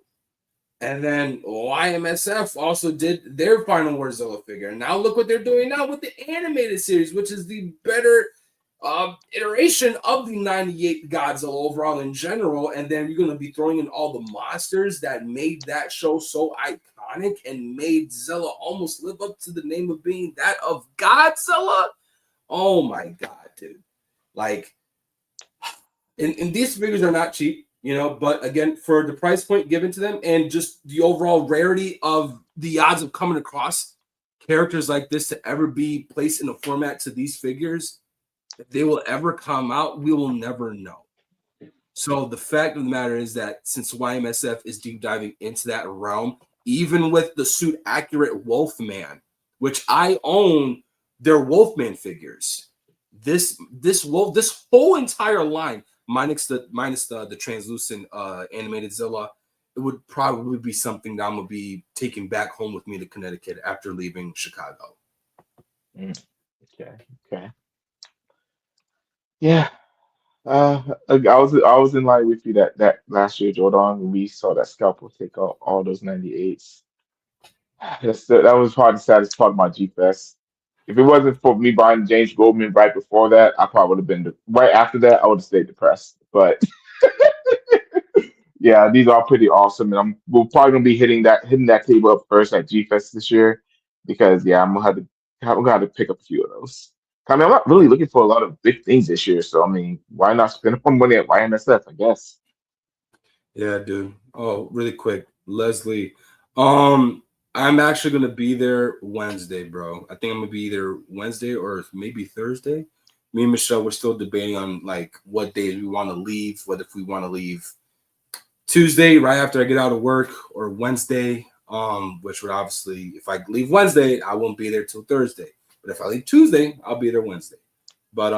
And then YMSF also did their Final War Zilla figure. And now look what they're doing now with the animated series, which is the better iteration of the 98 Godzilla overall in general. And then you're going to be throwing in all the monsters that made that show so iconic and made Zilla almost live up to the name of being that of Godzilla. Oh my God, dude. Like, and these figures are not cheap. But again, for the price point given to them and just the overall rarity of the odds of coming across characters like this to ever be placed in a format to these figures, if they will ever come out, we will never know. So the fact of the matter is that since YMSF is deep diving into that realm, even with the suit accurate Wolfman, which I own their Wolfman figures, this whole entire line, minus the translucent animated Zilla, it would probably be something that I'm gonna be taking back home with me to Connecticut after leaving Chicago. Okay. Yeah. I was in line with you that last year, Jordan, when we saw that Scalpel take out all those 98s. That was probably the saddest part of my G Fest. If it wasn't for me buying James Goldman right before that, I probably would have been right after that. I would have stayed depressed. But yeah, these are pretty awesome, and we're probably gonna be hitting that table up first at G Fest this year because yeah, I'm gonna have to pick up a few of those. I mean, I'm not really looking for a lot of big things this year, so I mean, why not spend more money at YNSF? I guess. Yeah, dude. Oh, really quick, Leslie. I'm actually gonna be there Wednesday, bro. I think I'm gonna be either Wednesday or maybe Thursday. Me and Michelle, we're still debating on like what days we want to leave, whether if we want to leave Tuesday right after I get out of work or Wednesday. Which would obviously, if I leave Wednesday, I won't be there till Thursday. But if I leave Tuesday, I'll be there Wednesday. But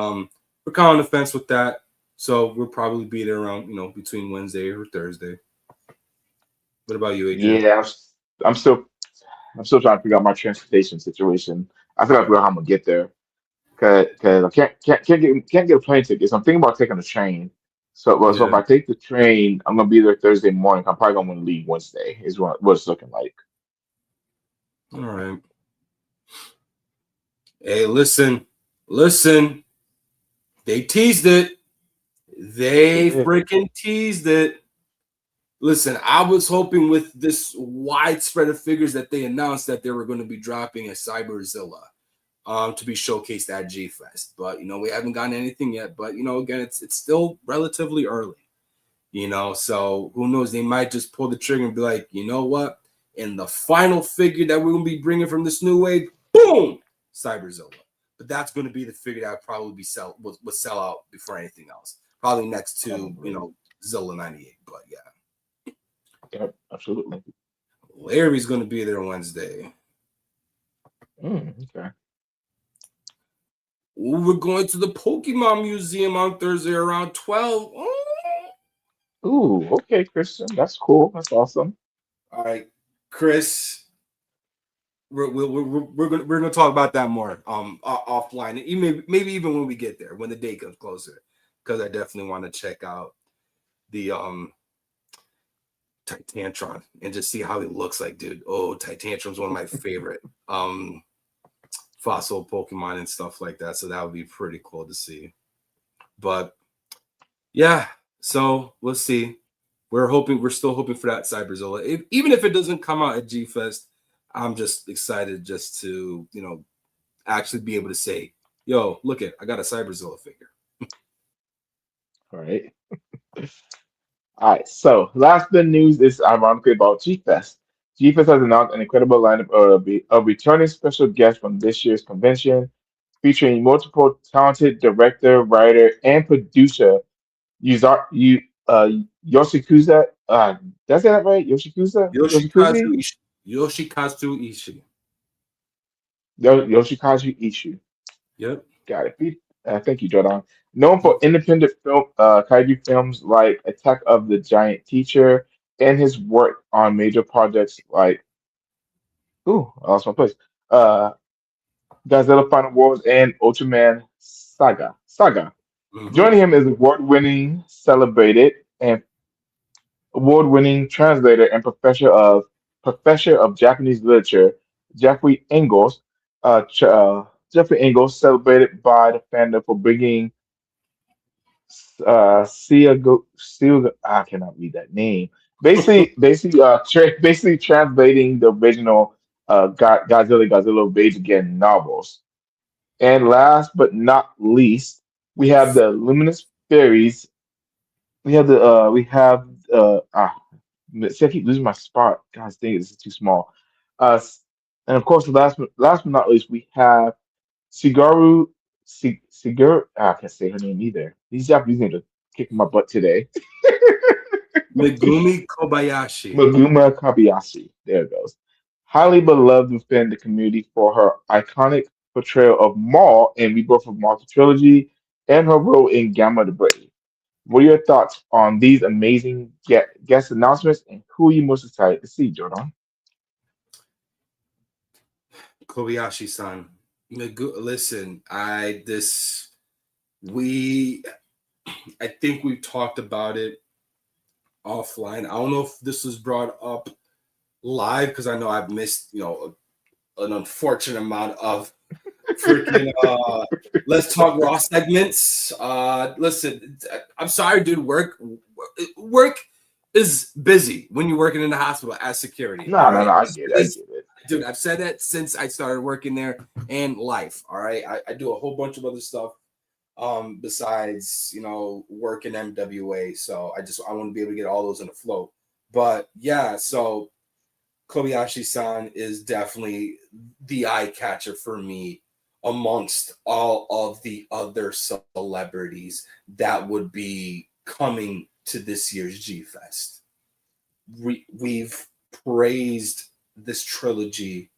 we're kind of on the fence with that. So we'll probably be there around, between Wednesday or Thursday. What about you, AJ? Yeah, I'm still trying to figure out my transportation situation. I still have to figure out how I'm gonna get there because I can't get a plane ticket. So I'm thinking about taking a train. So if Yeah. I take the train, I'm gonna be there Thursday morning. I'm probably gonna want to leave Wednesday. Is what it's looking like. All right. Hey, listen. They teased it. They Yeah. freaking teased it. Listen, I was hoping with this widespread of figures that they announced that they were going to be dropping a Cyberzilla to be showcased at G Fest. But we haven't gotten anything yet. But again, it's still relatively early. So who knows? They might just pull the trigger and be like, you know what? In the final figure that we're going to be bringing from this new wave, boom, Cyberzilla. But that's going to be the figure that would probably would sell out before anything else. Probably next to Zilla 98. But yeah. Yep, absolutely. Larry's going to be there Wednesday. Okay. Ooh, we're going to the Pokemon Museum on Thursday around 12. Ooh, okay, Christian. That's cool. That's awesome. All right, Chris. We're gonna talk about that more offline, maybe even when we get there, when the day comes closer, because I definitely want to check out the Titantron and just see how he looks like, dude. Oh, Titantron's one of my favorite fossil Pokemon and stuff like that, so that would be pretty cool to see. But yeah, so we'll see. we're still hoping for that Cyberzilla. Even if it doesn't come out at G Fest, I'm just excited just to, actually be able to say, yo, look I got a Cyberzilla figure. All right. All right. So last bit of news is ironically about G Fest. G Fest has announced an incredible lineup of returning special guests from this year's convention, featuring multiple talented director, writer, and producer you Yoshikuza. Did I say that right? Yoshikazu Ishii. Yoshikazu Ishii. Yoshikazu Ishu. Yep. Got it. Thank you, Jordan. Known for independent film, kaiju films like Attack of the Giant Teacher, and his work on major projects like, ooh, I lost my place. Uh, Godzilla Final Wars and Ultraman Saga. Mm-hmm. Joining him is award-winning, celebrated, and award-winning translator and professor of Japanese literature, Jeffrey Engels. Jeffrey Engels, celebrated by the fandom for bringing I cannot read that name. Basically translating the original Godzilla Rage Again novels. And last but not least, we have the Luminous Fairies. See, I keep losing my spot. God dang it, this is too small. And of course, last but not least, we have Shigeru. Shigeru. I can't say her name either. These Japanese names are kicking my butt today. Megumi Kobayashi. Maguma Kobayashi. There it goes. Highly beloved within the community for her iconic portrayal of Maul in Rebirth of Monster Trilogy and her role in Gamma the Brave. What are your thoughts on these amazing guest announcements, and who are you most excited to see, Jordan? Kobayashi-san. Listen, I think we've talked about it offline. I don't know if this was brought up live because I know I've missed, an unfortunate amount of freaking Let's Talk Raw segments. Listen, I'm sorry, dude. Work is busy when you're working in the hospital as security. No, all no, right? no. I get it. Dude, I've said that since I started working there and life. All right. I do a whole bunch of other stuff besides, working MWA. So I want to be able to get all those in a flow. But yeah, so Kobayashi-san is definitely the eye catcher for me amongst all of the other celebrities that would be coming to this year's G Fest. We've praised this trilogy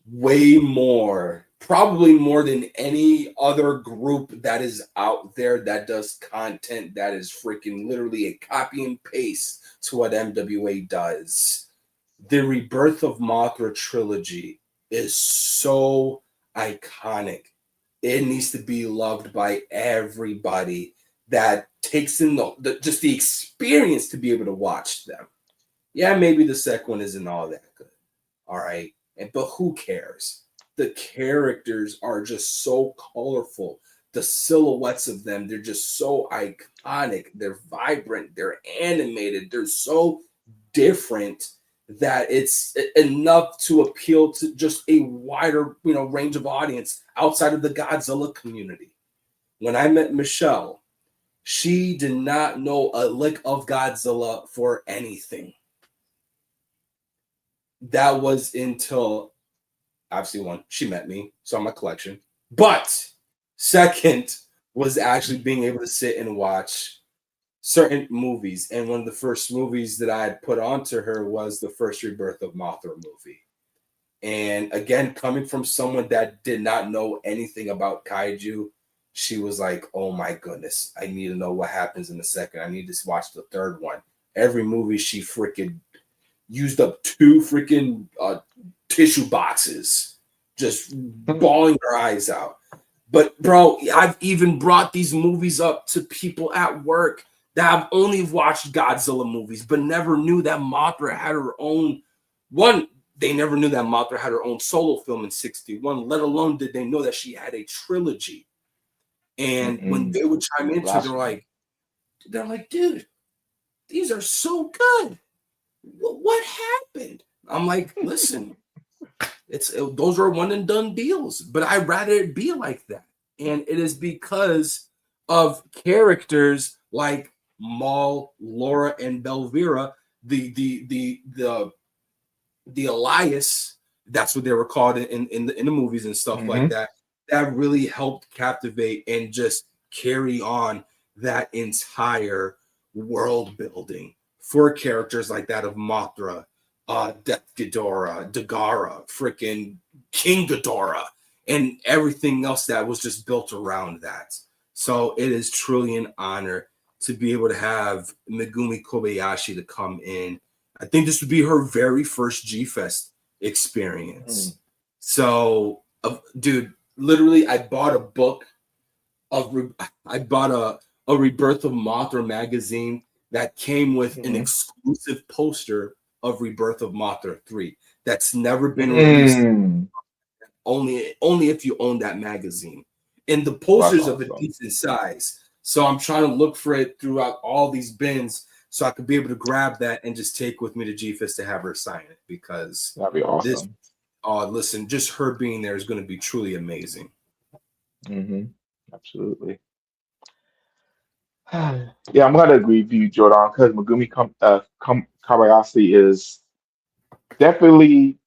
way more, probably more than any other group that is out there that does content that is freaking literally a copy and paste to what MWA does. The Rebirth of Mothra trilogy is so iconic. It needs to be loved by everybody that takes in just the experience to be able to watch them. Yeah, maybe the second one isn't all that good. All right. But who cares? The characters are just so colorful. The silhouettes of them, they're just so iconic. They're vibrant. They're animated. They're so different that it's enough to appeal to just a wider, range of audience outside of the Godzilla community. When I met Michelle, she did not know a lick of Godzilla for anything. That was until, obviously, one, she met me, saw my collection. But second was actually being able to sit and watch certain movies. And one of the first movies that I had put onto her was the first Rebirth of Mothra movie. And again, coming from someone that did not know anything about Kaiju, she was like, oh my goodness, I need to know what happens in the second. I need to watch the third one. Every movie she freaking used up 2 freaking tissue boxes, just bawling her eyes out. But bro, I've even brought these movies up to people at work that have only watched Godzilla movies, but never knew that Mothra had her own one. They never knew that Mothra had her own solo film in 61, let alone did they know that she had a trilogy. And when they would chime into, they're like, dude, these are so good. What happened? I'm like, listen, those are one and done deals, but I'd rather it be like that. And it is because of characters like Maul, Laura, and Belvira, the Elias, that's what they were called in the movies and stuff like Mm-hmm. that. That really helped captivate and just carry on that entire world building for characters like that of Mothra, Death Ghidorah, Dagara, freaking King Ghidorah, and everything else that was just built around that. So it is truly an honor to be able to have Megumi Kobayashi to come in. I think this would be her very first G Fest experience. So, dude, literally, I bought a book I bought a Rebirth of Mothra magazine that came with an Mm-hmm. exclusive poster of Rebirth of Mothra 3 that's never been released, Mm. only if you own that magazine. And the That's posters of a awesome. decent size. So I'm trying to look for it throughout all these bins so I could be able to grab that and just take with me to GFest to have her sign it, because That'd be this awesome. listen, just her being there is going to be truly amazing. Mm-hmm. Absolutely. Yeah, I'm gonna agree with you, Jordan, because Kobayashi is definitely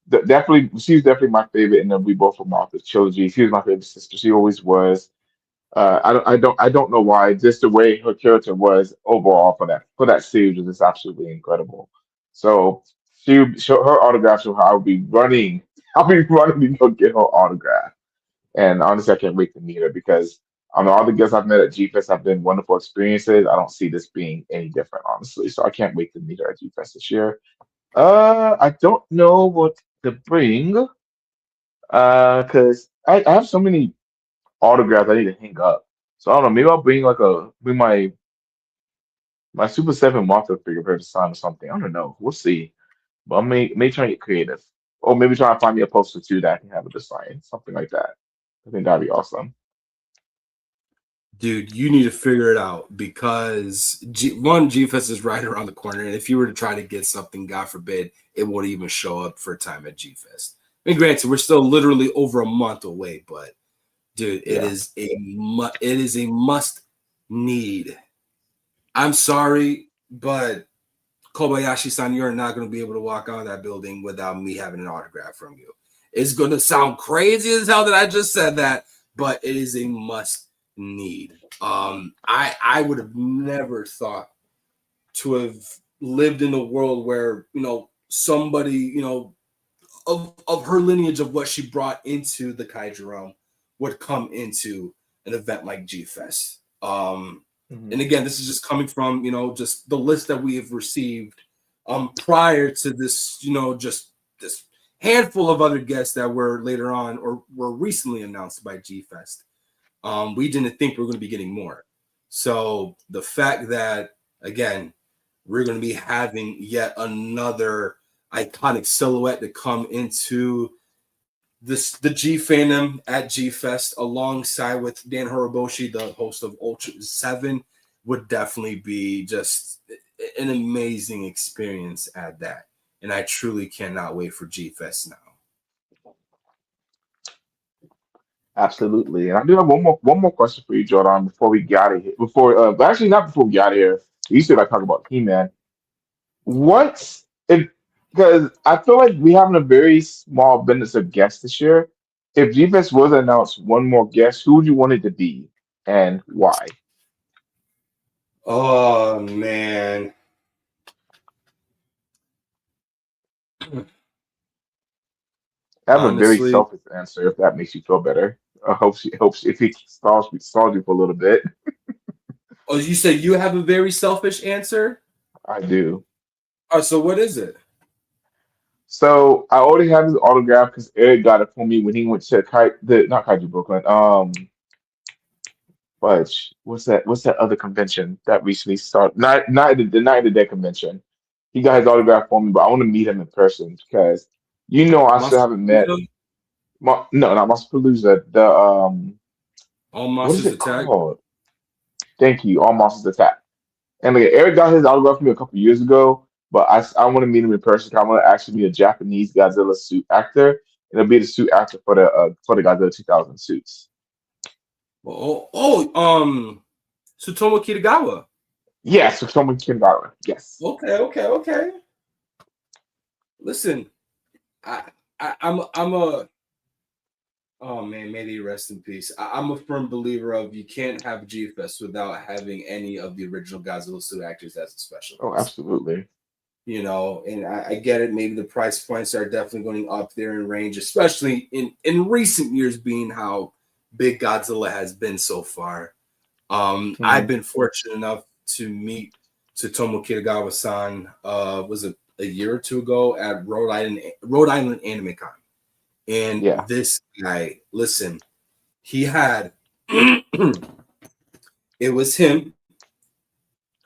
she's definitely my favorite in the We Both from Martha trilogy. She was my favorite sister. She always was. I don't know why. Just the way her character was overall for that series was just absolutely incredible. So her autograph show I would be running. I'll be running to go get her autograph. And honestly, I can't wait to meet her because on all the guests I've met at GFest have been wonderful experiences. I don't see this being any different, honestly. So I can't wait to meet her at GFest this year. I don't know what to bring. Because I have so many autographs I need to hang up. So I don't know. Maybe I'll bring my Super 7 Martha figure for her to sign or something. I don't know. We'll see. But I may try and get creative. Or maybe try to find me a poster too that I can have it to sign. Something like that. I think that'd be awesome. Dude, you need to figure it out because GFest is right around the corner, and if you were to try to get something, God forbid, it won't even show up for a time at GFest. I mean, granted, we're still literally over a month away, but dude, it Yeah. is a must need. I'm sorry, but Kobayashi-san, you're not going to be able to walk out of that building without me having an autograph from you. It's going to sound crazy as hell that I just said that, but it is a must need. I would have never thought to have lived in a world where somebody of her lineage of what she brought into the Kaiju realm would come into an event like G Fest. Mhm. And again, this is just coming from just the list that we have received prior to this, just this handful of other guests that were later on or were recently announced by G Fest. We didn't think we were going to be getting more. So the fact that again we're going to be having yet another iconic silhouette to come into the G fandom at G Fest alongside with Dan Horoboshi, the host of Ultra 7, would definitely be just an amazing experience at that. And I truly cannot wait for G Fest now. Absolutely. And I do have one more question for you, Jordan, before we get out of here. But actually not before we get out of here. We used to like talk about He-Man. What if because I feel like we having a very small business of guests this year. If GFest was to announce one more guest, who would you want it to be and why? Oh man. I have a very Honestly, selfish answer if that makes you feel better. I hope if it stalls you for a little bit. oh, you said you have a very selfish answer? I do. Oh, so what is it? So I already have his autograph because Eric got it for me when he went to not Kaiju Brooklyn. Fudge. What's that other convention that recently started? Not the Night of the Dead convention. He got his autograph for me, but I want to meet him in person because I still Monster haven't met. No, not Palooza. All What is monsters it attack. called? Thank you. All Monsters Attack. And like Eric got his autograph from me a couple years ago, but I want to meet him in person. I want to actually be a Japanese Godzilla suit actor, and it'll be the suit actor for the Godzilla 2000 suits. Tsutomu Kitagawa. Yes, for someone Kinbauer. Yes. Okay. Listen, I'm a oh man, may they rest in peace. I'm a firm believer of you can't have G Fest without having any of the original Godzilla suit actors as a special Oh, guest. absolutely. You know, and I get it. Maybe the price points are definitely going up there in range, especially in recent years, being how big Godzilla has been so far. I've been fortunate enough to meet Tsutomu Kitagawa-san. Was it a year or two ago at Rhode Island Anime Con, and Yeah. this guy, listen, he had it was him,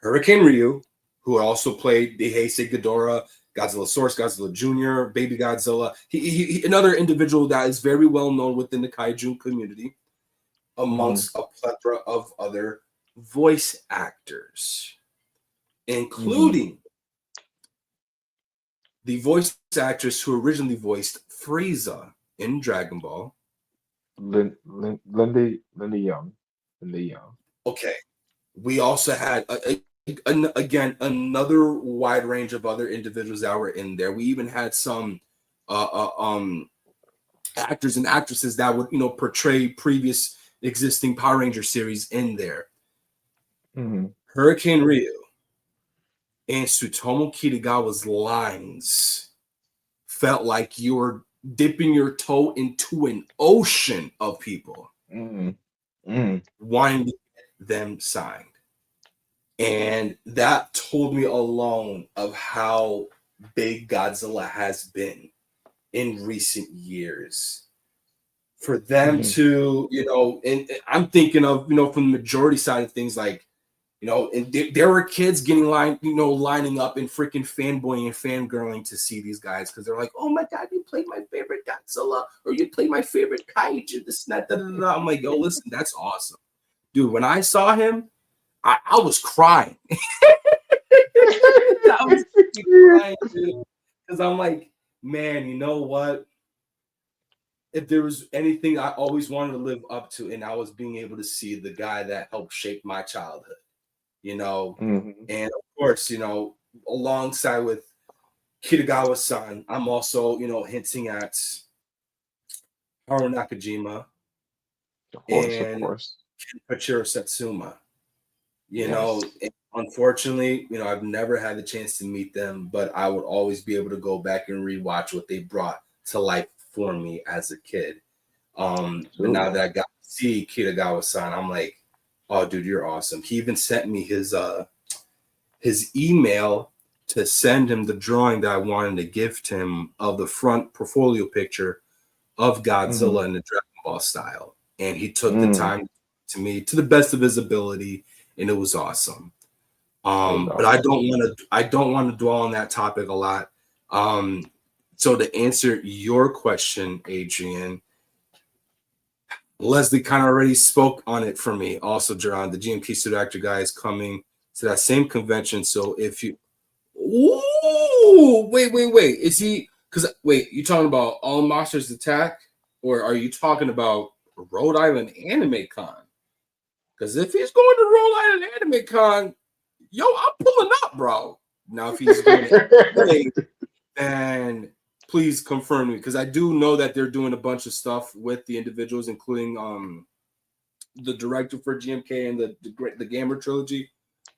Hurricane Ryu, who also played the Heisei Ghidorah, Godzilla Source, Godzilla Jr., Baby Godzilla. He another individual that is very well known within the Kaiju community, amongst a plethora of other voice actors, including the voice actress who originally voiced Frieza in Dragon Ball. Linda Young. Okay. We also had again another wide range of other individuals that were in there. We even had some actors and actresses that would portray previous existing Power Ranger series in there. Hurricane Ryu and Tsutomu Kitagawa's lines felt like you were dipping your toe into an ocean of people wanting to get them signed. And that told me alone of how big Godzilla has been in recent years. For them to, and I'm thinking of, from the majority side of things, like, and there were kids getting lining up and freaking fanboying and fangirling to see these guys because they're like, oh my God, you played my favorite Godzilla, or you played my favorite Kaiju, this and that, da, da, da. I'm like, yo, listen, that's awesome. Dude, when I saw him, I was crying. I was crying, dude. Because I'm like, man, you know what? If there was anything I always wanted to live up to, and I was being able to see the guy that helped shape my childhood, and of course, alongside with Kitagawa-san, I'm also, hinting at Haru Nakajima and Kenpachiro Satsuma. And unfortunately, I've never had the chance to meet them, but I would always be able to go back and rewatch what they brought to life for me as a kid. But now that I got to see Kitagawa-san, I'm like, oh, dude, you're awesome. He even sent me his email to send him the drawing that I wanted to gift him of the front portfolio picture of Godzilla in the Dragon Ball style. And he took the time to me to the best of his ability, and it was awesome. But I don't want to dwell on that topic a lot. So to answer your question, Adrian, Leslie kind of already spoke on it for me. Also, Jerron, the GMK suit actor guy is coming to that same convention. So if you, wait, is he? Because you talking about All Monsters Attack, or are you talking about Rhode Island Anime Con? Because if he's going to Rhode Island Anime Con, yo, I'm pulling up, bro. Now, if he's going to then please confirm me, because I do know that they're doing a bunch of stuff with the individuals, including the director for GMK and the Gamer trilogy.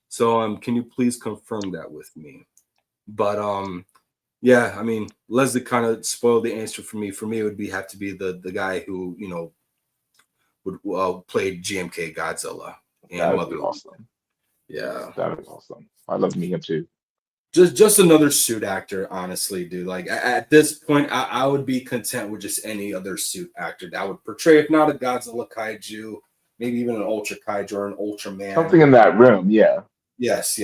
So can you please confirm that with me? But yeah, I mean, Leslie kind of spoiled the answer for me. For me, it would have to be the guy who would play GMK Godzilla. That would be awesome. Yeah, that would be awesome. I'd love to meet him too. Just another suit actor, honestly, dude. Like at this point, I would be content with just any other suit actor that would portray, if not a Godzilla Kaiju, maybe even an Ultra Kaiju or an Ultraman. Something in that realm, yeah. Yes.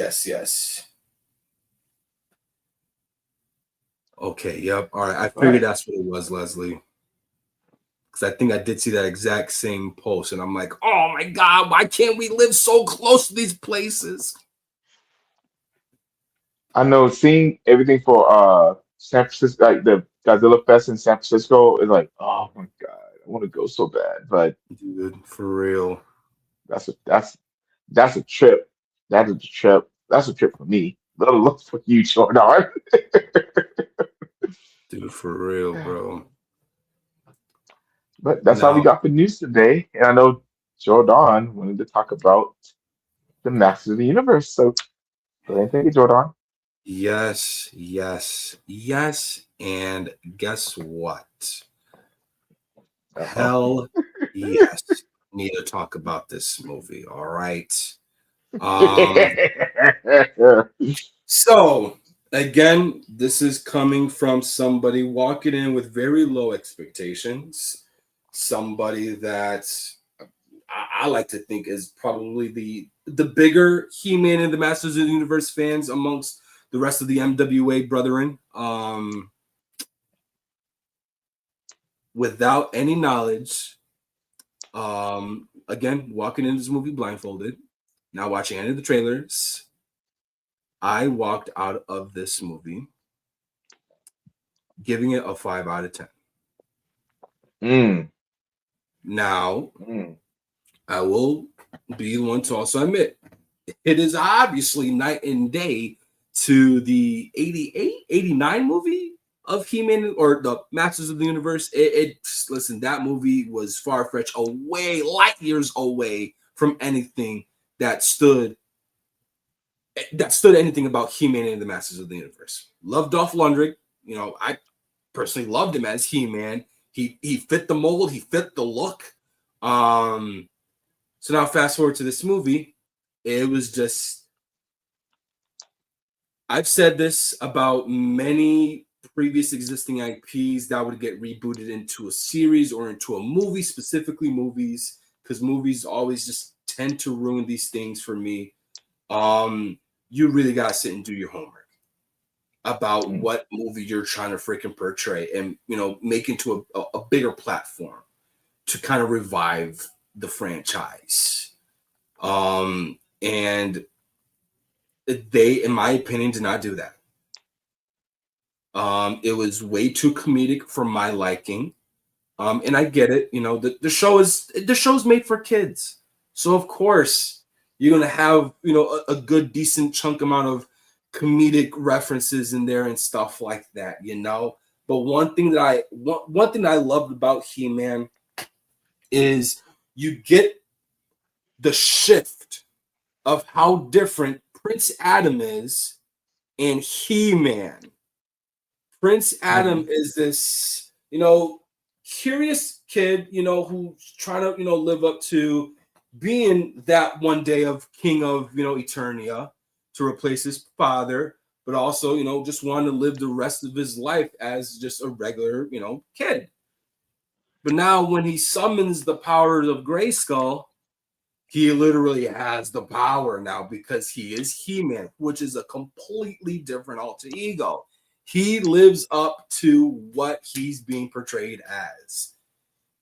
Okay, yep. All right, I figured that's what it was, Leslie. Because I think I did see that exact same post, and I'm like, oh my God, why can't we live so close to these places? I know seeing everything for San Francisco, like the Godzilla Fest in San Francisco, is like, oh my God, I want to go so bad. But Dude, for real. that's a that's a trip. That is a trip. That's a trip for me. Let alone for you, Jordan. Dude, for real, bro. But that's all we Now, got for news today. And I know Jordan wanted to talk about the Masters of the Universe. So go ahead and take it, Jordan. yes, yes, yes. And guess what? Uh-oh. Hell yes. Need to talk about this movie. All right. Um, so again, this is coming from somebody walking in with very low expectations, somebody that I like to think is probably the bigger He-Man and the Masters of the Universe fans amongst the rest of the MWA brethren. Without any knowledge, again, walking into this movie blindfolded, not watching any of the trailers, I walked out of this movie giving it a 5 out of 10. Mm, Now, mm. I will be the one to also admit it is obviously night and day to the 88, 89 movie of He-Man or the Masters of the Universe. Listen, that movie was far-fetched away, light years away from anything that stood anything about He-Man and the Masters of the Universe. Love Dolph Lundgren. I personally loved him as He-Man. He fit the mold. He fit the look. So now fast forward to this movie. It was just, I've said this about many previous existing IPs that would get rebooted into a series or into a movie, specifically movies, because movies always just tend to ruin these things for me. You really got to sit and do your homework about Mm. what movie you're trying to freaking portray and, make into a bigger platform to kind of revive the franchise. And they, in my opinion, did not do that. It was way too comedic for my liking. And I get it. The show's made for kids. So of course you're gonna have, a good decent chunk amount of comedic references in there and stuff like that, But one thing that I loved about He-Man is you get the shift of how different Prince Adam is and He-Man. Prince Adam Mhm. is this, curious kid, who's trying to, live up to being that one day of king of, Eternia to replace his father, but also, just wanting to live the rest of his life as just a regular, kid. But now when he summons the powers of Grayskull, he literally has the power now because he is He-Man, which is a completely different alter ego. He lives up to what he's being portrayed as.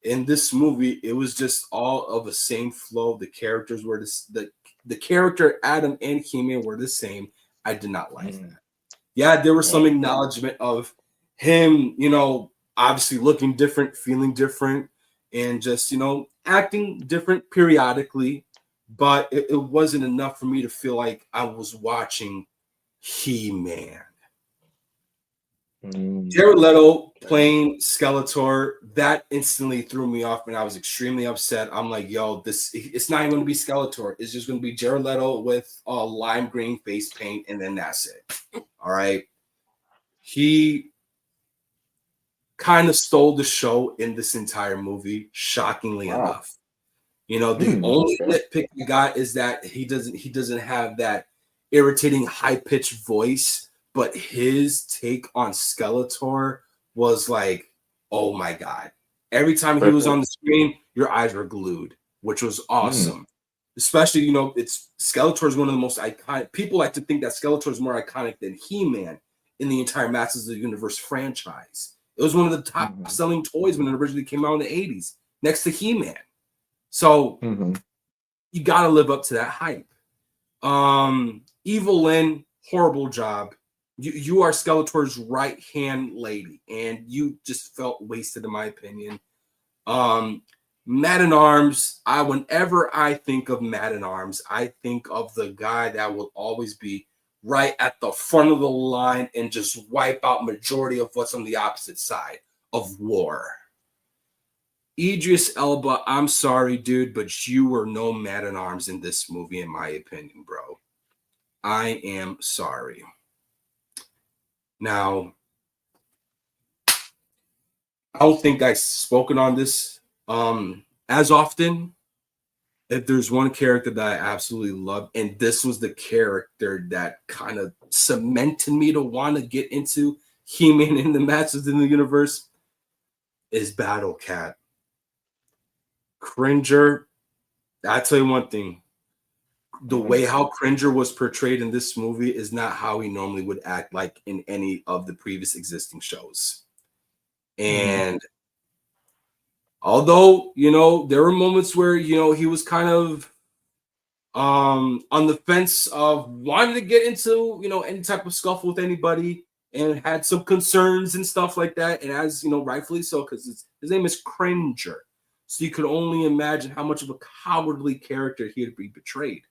In this movie, it was just all of the same flow. The characters were the character Adam and He-Man were the same. I did not like Mm. that. Yeah, there was some Yeah. acknowledgement of him, obviously looking different, feeling different, and just, acting different periodically. But it wasn't enough for me to feel like I was watching He-Man. Mm. Jared Leto playing Skeletor, that instantly threw me off, and I was extremely upset. I'm like, yo, it's not even going to be Skeletor. It's just going to be Jared Leto with lime green face paint, and then that's it. All right. He kind of stole the show in this entire movie, shockingly Wow. enough. The Mm. only Okay. nitpick I got is that he doesn't have that irritating high-pitched voice, but his take on Skeletor was like, oh my God. Every time he was on Perfect. the screen, your eyes were glued, which was Mm. awesome. Especially, it's Skeletor is one of the most iconic. People like to think that Skeletor is more iconic than He-Man in the entire Masters of the Universe franchise. It was one of the top Mhm. selling toys when it originally came out in the 80s, next to He-Man. So Mhm. you got to live up to that hype. Evil Lynn, horrible job. You are Skeletor's right hand lady, and you just felt wasted, in my opinion. Man at Arms. Whenever I think of Man at Arms, I think of the guy that will always be right at the front of the line and just wipe out majority of what's on the opposite side of war. Idris Elba, I'm sorry, dude, but you were no Man at Arms in this movie, in my opinion, bro. I am sorry. Now, I don't think I've spoken on this as often. If there's one character that I absolutely love, and this was the character that kind of cemented me to want to get into He-Man and the Masters in the Universe, is Battle Cat. Cringer, I'll tell you one thing. The way how Cringer was portrayed in this movie is not how he normally would act like in any of the previous existing shows. And although, there were moments where, he was kind of on the fence of wanting to get into, any type of scuffle with anybody and had some concerns and stuff like that. And as, rightfully so, because his name is Cringer. So you could only imagine how much of a cowardly character he had be portrayed.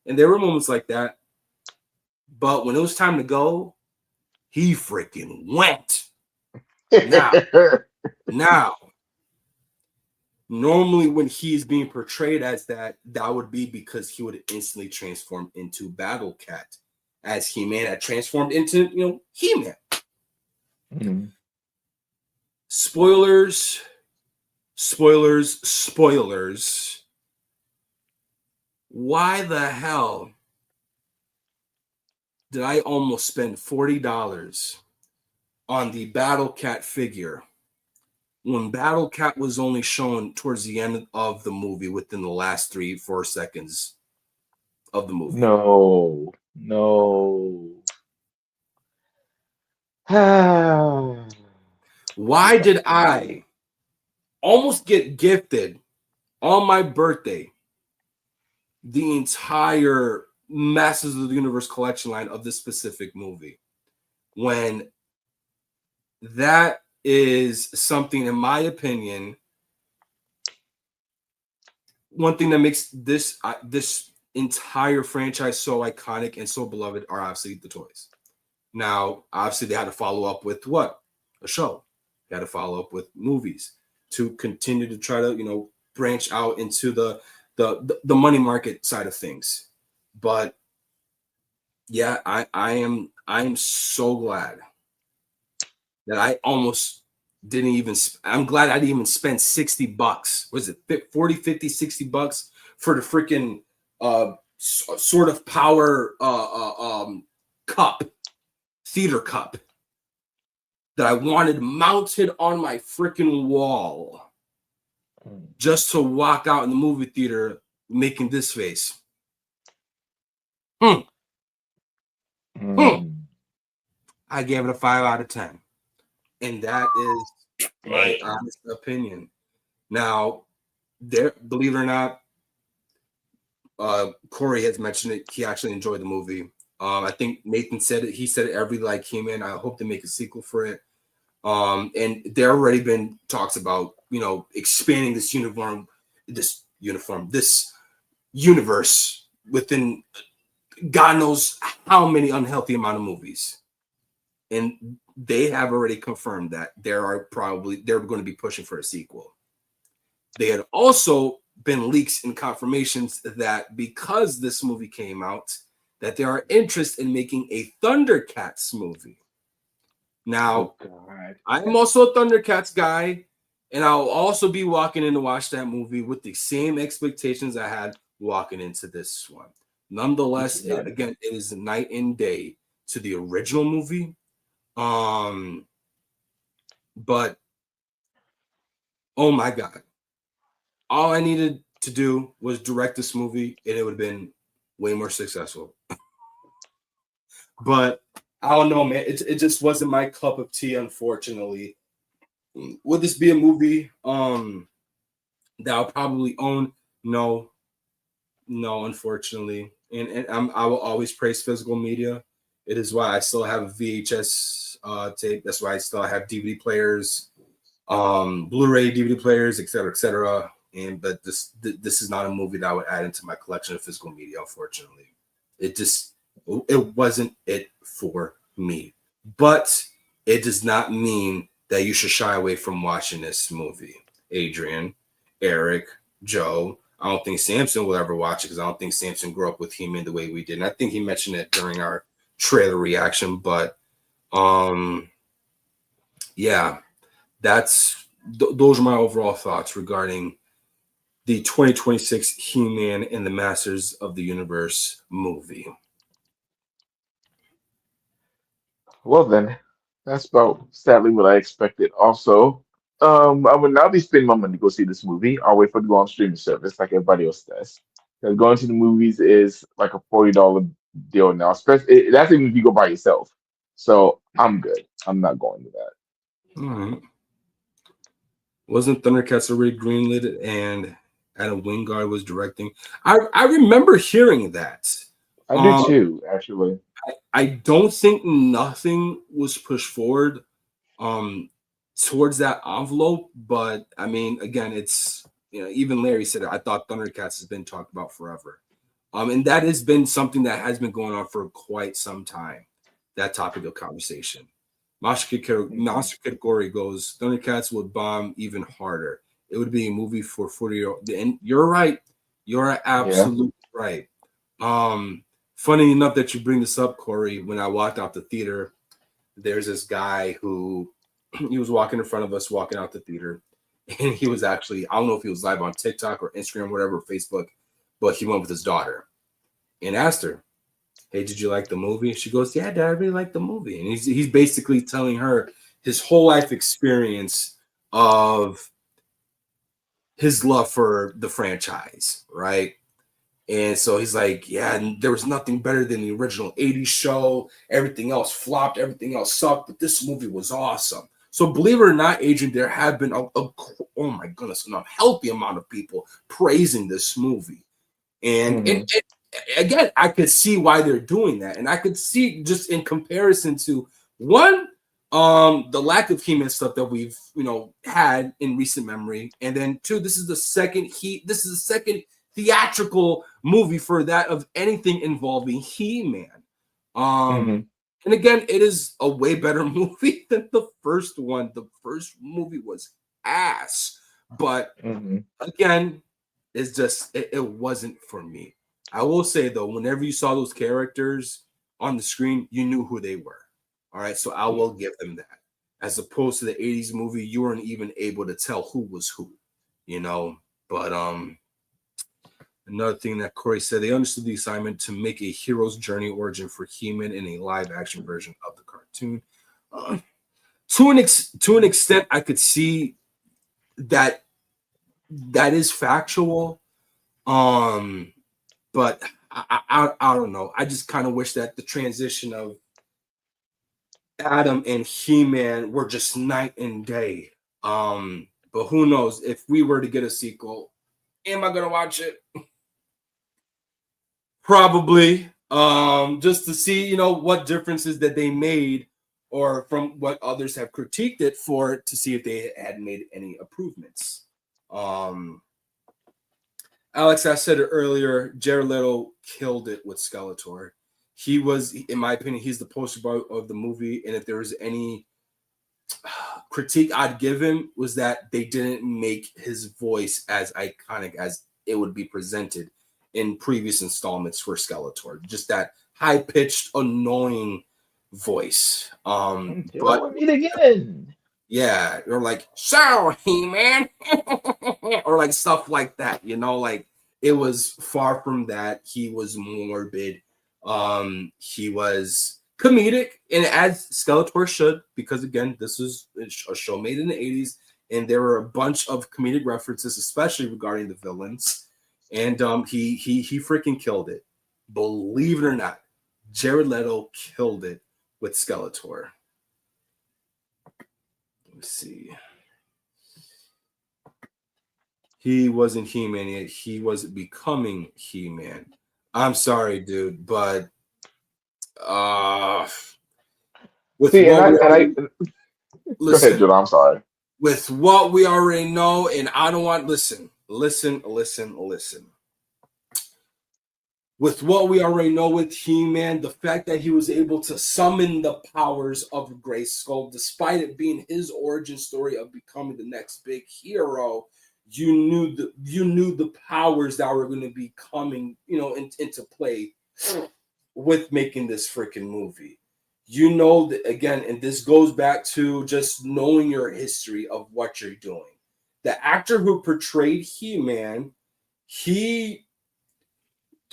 And there were moments like that. But when it was time to go, he freaking went. Now, normally when he's being portrayed as that would be because he would instantly transform into Battle Cat, as He-Man had transformed into, He-Man. Mm-hmm. Spoilers. Why the hell did I almost spend $40 on the Battle Cat figure when Battle Cat was only shown towards the end of the movie, within the last 3-4 seconds of the movie? No. Why did I almost get gifted on my birthday the entire Masters of the Universe collection line of this specific movie, when that is something, in my opinion, one thing that makes this entire franchise so iconic and so beloved are obviously the toys. Now, obviously, they had to follow up with what? A show. They had to follow up with movies to continue to try to, branch out into the money market side of things. But yeah, I am so glad that I almost didn't even, I'm glad I didn't even spend $60. Was it 40, 50, $60 for the freaking sort of power cup, theater cup that I wanted mounted on my freaking wall just to walk out in the movie theater making this face. I gave it a 5 out of 10. And that is my honest opinion. Now, believe it or not, Corey has mentioned it. He actually enjoyed the movie. I think Nathan said it. He said it every like He-Man. I hope they make a sequel for it. And there already been talks about, expanding this universe within God knows how many unhealthy amount of movies. And they have already confirmed that they're going to be pushing for a sequel. They had also been leaks and confirmations that because this movie came out, that there are interest in making a Thundercats movie. Now, I'm also a Thundercats guy, and I'll also be walking in to watch that movie with the same expectations I had walking into this one. Nonetheless, again, it is night and day to the original movie. But oh my God, all I needed to do was direct this movie, and it would have been way more successful. But I don't know, man. It just wasn't my cup of tea, unfortunately. Would this be a movie that I'll probably own? No, unfortunately. And I will always praise physical media. It is why I still have a VHS tape. That's why I still have DVD players, Blu-ray DVD players, etc., etc. But this is not a movie that I would add into my collection of physical media. Unfortunately, it wasn't it for me. But it does not mean that you should shy away from watching this movie. Adrian, Eric, Joe. I don't think Samson will ever watch it because I don't think Samson grew up with He-Man the way we did. And I think he mentioned it during our trailer reaction. But yeah, those are my overall thoughts regarding the 2026 He-Man and the Masters of the Universe movie. Well then, that's about sadly what I expected. Also, I would not be spending my money to go see this movie. I'll wait for it to go on streaming service like everybody else does. Because going to the movies is like a $40 deal now. Especially that's even if you go by yourself. So I'm good. I'm not going to that. All right. Wasn't Thundercats already greenlit and Adam Wingard was directing? I remember hearing that. I do too, actually. I don't think nothing was pushed forward towards that envelope, but I mean, again, it's even Larry said it. I thought Thundercats has been talked about forever. And that has been something that has been going on for quite some time, that topic of conversation. Master Kid Gory goes, Thundercats would bomb even harder. It would be a movie for 40-year-old. And you're right. You're absolutely right. Funny enough that you bring this up, Corey, when I walked out the theater, there's this guy who he was walking in front of us, walking out the theater. And he was actually, I don't know if he was live on TikTok or Instagram, whatever, Facebook, but he went with his daughter and asked her, hey, did you like the movie? She goes, yeah, Dad, I really like the movie. And he's basically telling her his whole life experience of his love for the franchise, right? And so he's like, yeah, and there was nothing better than the original 80s show. Everything else flopped. Everything else sucked. But this movie was awesome. So believe it or not, Adrian, there have been, oh my goodness, an unhealthy amount of people praising this movie. And again, I could see why they're doing that. And I could see just in comparison to one, the lack of He-Man stuff that we've, had in recent memory. And then two, this is the second theatrical movie for that of anything involving He-Man. And again, it is a way better movie than the first one. The first movie was ass. But again, it's just it wasn't for me. I will say though, whenever you saw those characters on the screen, you knew who they were. All right, so I will give them that. As opposed to the 80s movie, you weren't even able to tell who was who, But another thing that Corey said, they understood the assignment to make a hero's journey origin for He-Man in a live action version of the cartoon. To an extent, I could see that is factual. But I don't know. I just kind of wish that the transition of Adam and He-Man were just night and day. But who knows? If we were to get a sequel, am I gonna watch it? Probably. Just to see, what differences that they made, or from what others have critiqued it for, to see if they had made any improvements. Alex, I said it earlier, Jared Leto killed it with Skeletor. He was, in my opinion, he's the poster boy of the movie. And if there was any critique I'd give him, was that they didn't make his voice as iconic as it would be presented in previous installments for Skeletor. Just that high-pitched, annoying voice. But meet again. Yeah, or like, so He-Man, or like stuff like that, like it was far from that. He was morbid. He was comedic, and as Skeletor should, because again, this was a show made in the 80s, and there were a bunch of comedic references, especially regarding the villains. And he freaking killed it. Believe it or not, Jared Leto killed it with Skeletor. Let's see. He wasn't He-Man yet. He was becoming He-Man. I'm sorry, dude, but Uh, with See, and what we I already go ahead, listen, Jordan. I'm sorry. with what we already know, and I don't want listen. With what we already know with He-Man, the fact that he was able to summon the powers of Grayskull, despite it being his origin story of becoming the next big hero, you knew the powers that were going to be coming, into play with making this freaking movie. You know that again, and this goes back to just knowing your history of what you're doing. The actor who portrayed He-Man, he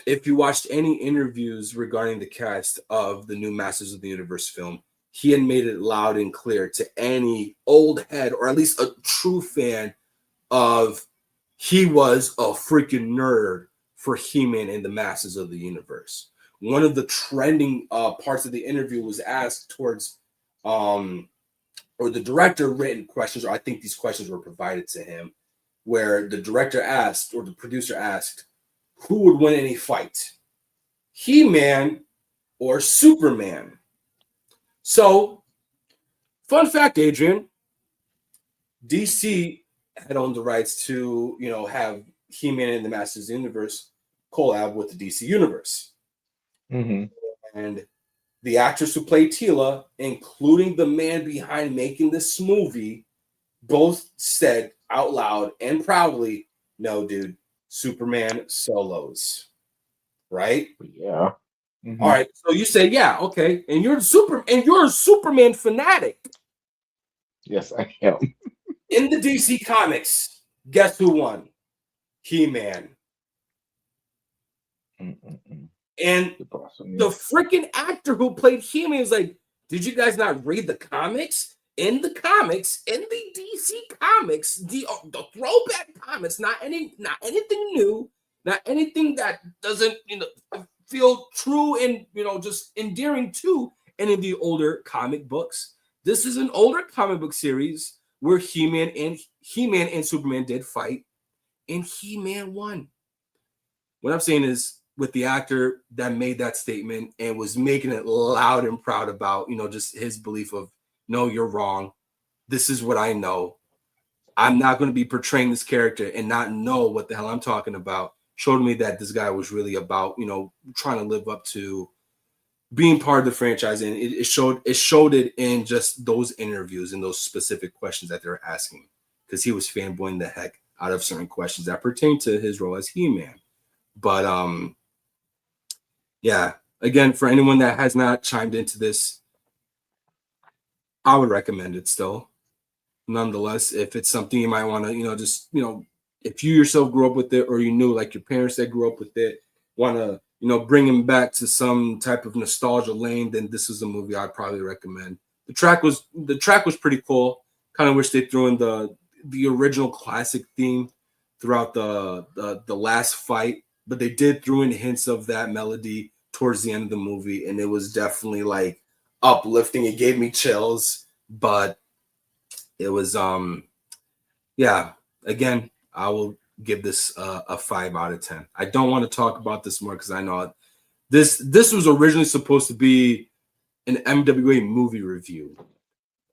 if you watched any interviews regarding the cast of the new Masters of the Universe film, he had made it loud and clear to any old head or at least a true fan of he was a freaking nerd for He-Man and the Masters of the Universe. One of the trending parts of the interview was asked towards or the director written questions, or I think these questions were provided to him, where the director asked or the producer asked, who would win any fight? He-Man or Superman? So, fun fact, Adrian, DC had owned the rights to, have He-Man and the Masters of the Universe collab with the DC Universe. Mm-hmm. And the actress who played Teela, including the man behind making this movie, both said out loud and proudly, no, dude, Superman solos. Right? Yeah. Mm-hmm. All right. So you say, yeah, okay. And you're a Superman fanatic. Yes, I am. In the DC comics, guess who won? He-Man. Mm-mm-mm. And the freaking actor who played He-Man is like, did you guys not read the comics? In the comics, in the DC comics, the throwback comics, not anything new, not anything that doesn't feel true and just endearing to any of the older comic books. This is an older comic book series where He-Man and Superman did fight, and He-Man won. What I'm saying is, with the actor that made that statement and was making it loud and proud about, just his belief of, no, you're wrong. This is what I know. I'm not going to be portraying this character and not know what the hell I'm talking about. Showed me that this guy was really about, trying to live up to being part of the franchise. And it showed it in just those interviews and those specific questions that they were asking, because he was fanboying the heck out of certain questions that pertain to his role as He-Man. But yeah, again, for anyone that has not chimed into this, I would recommend it still. Nonetheless, if it's something you might want to, just, if you yourself grew up with it, or you knew like your parents that grew up with it, want to, bring them back to some type of nostalgia lane, then this is a movie I'd probably recommend. The track was pretty cool. Kind of wish they threw in the original classic theme throughout the last fight, but they did throw in hints of that melody towards the end of the movie, and it was definitely like uplifting. It gave me chills, but it was yeah, again, I will give this a 5 out of 10. I don't want to talk about this more because I know this was originally supposed to be an MWA movie review,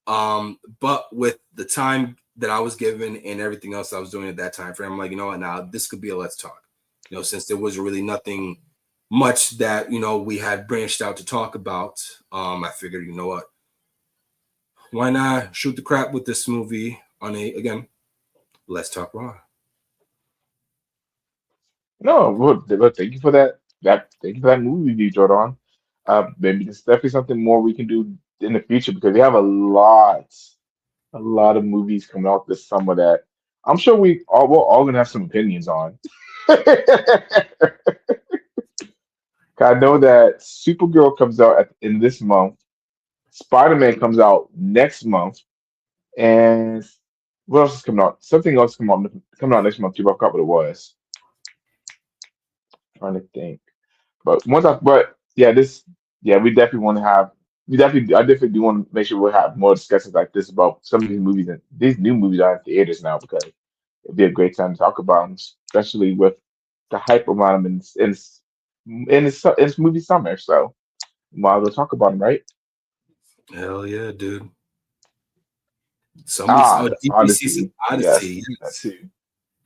but with the time that I was given and everything else I was doing at that time frame, I'm like, you know what, now this could be a let's talk. Since there was really nothing much that we had branched out to talk about, I figured, you know what, why not shoot the crap with this movie on again, let's talk raw. No, well, thank you for that. Thank you for that movie review, Jordan. Maybe it's definitely something more we can do in the future, because we have a lot of movies coming out this summer that I'm sure we're all gonna have some opinions on. I know that Supergirl comes out in this month. Spider-Man comes out next month, and what else is coming out? Something else coming out next month too. But I forgot what it was. Trying to think. But yeah, we definitely want to have, I definitely do want to make sure we have more discussions like this about some of these movies, and these new movies are in theaters now, because it'd be a great time to talk about them, especially with the hype around them in movie summer. So Might as well talk about them, right? Hell yeah, dude. Ah, the DP Odyssey. season Yes, Odyssey. that Yes. too.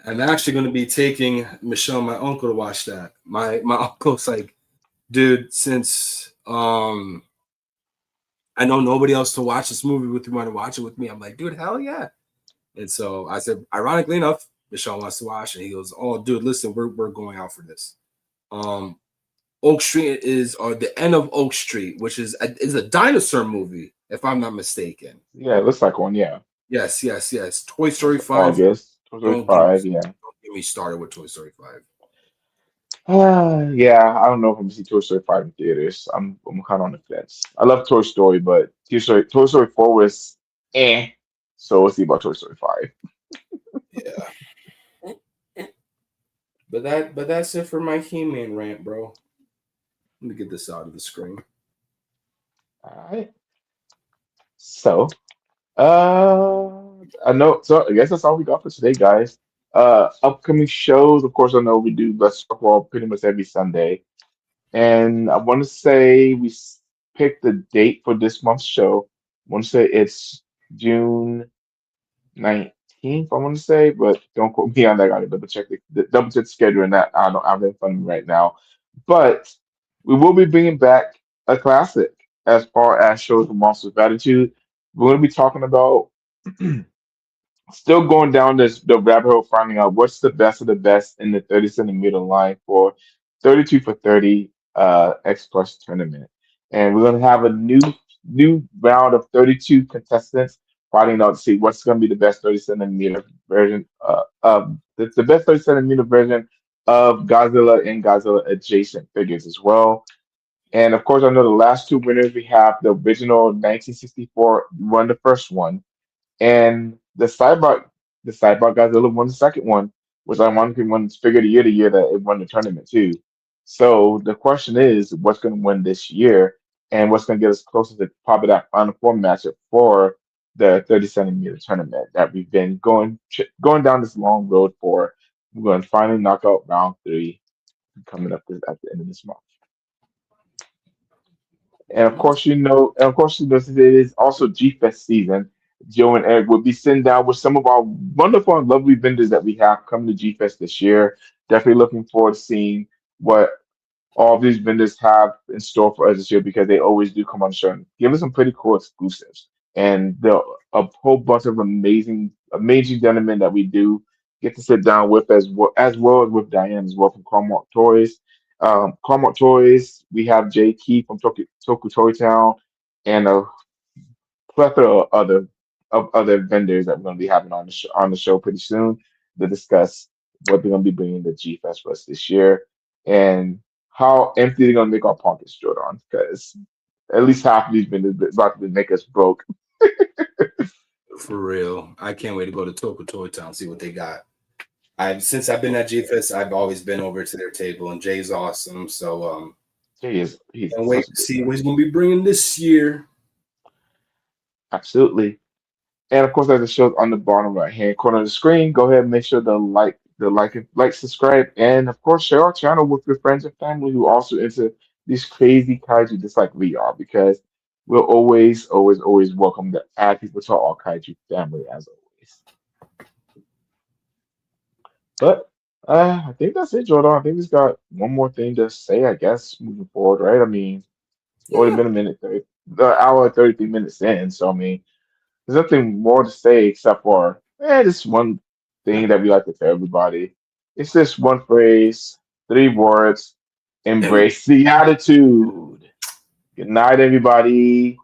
I'm actually going to be taking Michelle, my uncle, to watch that. My uncle's like, dude, since I know nobody else to watch this movie with, you want to watch it with me. I'm like, dude, hell yeah. And so I said, ironically enough, Michelle wants to watch, and he goes, oh, dude, listen, we're going out for this. Oak Street is, or the end of Oak Street, which is a dinosaur movie, if I'm not mistaken. Yeah, it looks like one. Yeah, Yes. Toy Story it's 5. August 2025. Yeah. Don't get me started with Toy Story 5. Yeah, I don't know if I'm gonna see Toy Story 5 in theaters. I'm kind of on the fence. I love Toy Story, but Toy Story 4 was eh. So we'll see about Toy Story 5. Yeah. But that's it for my He-Man rant, bro. Let me get this out of the screen. All right. So, I know. So I guess that's all we got for today, guys. Upcoming shows. Of course, I know we do Let's Talk Raw pretty much every Sunday, and I want to say picked the date for this month's show. I want to say it's June 19th, I want to say, but don't quote me on that. I gotta double check the schedule and that. I don't have it in front of me right now. But we will be bringing back a classic as far as shows from Monsters of Attitude. We're going to be talking about still going down the rabbit hole, finding out what's the best of the best in the 30 centimeter line for 32 for 30 X Plus tournament. And we're gonna have a new round of 32 contestants fighting out to see what's gonna be the best 30 centimeter version of the best 30 centimeter version of Godzilla and Godzilla adjacent figures as well. And of course, I know the last two winners we have the original 1964 won the first one, and the Cyborg Godzilla won the second one, which ironically won Figure of the year that it won the tournament too. So the question is, what's going to win this year, and what's going to get us closer to probably that Final Four matchup for the 30 centimeter tournament that we've been going down this long road for. We're going to finally knock out round three coming up at the end of this month. And of course, you know, since it is also G Fest season, Joe and Eric will be sitting down with some of our wonderful and lovely vendors that we have coming to G Fest this year. Definitely looking forward to seeing what all of these vendors have in store for us this year because they always do come on the show and give us some pretty cool exclusives. And a whole bunch of amazing gentlemen that we do get to sit down with as well as with Diane as well from Carmart Toys, we have Jay Key from Toku Toy Town, and a plethora of other vendors that we're going to be having on the show pretty soon to discuss what they're going to be bringing to G Fest for us this year and how empty they're going to make our pockets, Jordan, because at least half of these vendors is about to make us broke. For real. I can't wait to go to Toku Toy Town, see what they got. Since I've been at GFest, I've always been over to their table, and Jay's awesome. So He's can't wait such a to good see guy. what he's gonna be bringing this year. Absolutely. And of course, as it shows on the bottom right hand corner of the screen, go ahead and make sure to subscribe, and of course, share our channel with your friends and family who also into these crazy kaiju just like we are, because we'll always welcome to add people to our kaiju family as always. But I think that's it, Jordan. I think we've got one more thing to say, I guess, moving forward, right? I mean, it's already Yeah. been a minute, the hour and 33 minutes in, so I mean. There's nothing more to say except for just one thing that we like to tell everybody. It's just one phrase, three words. Embrace the attitude. Good night, everybody.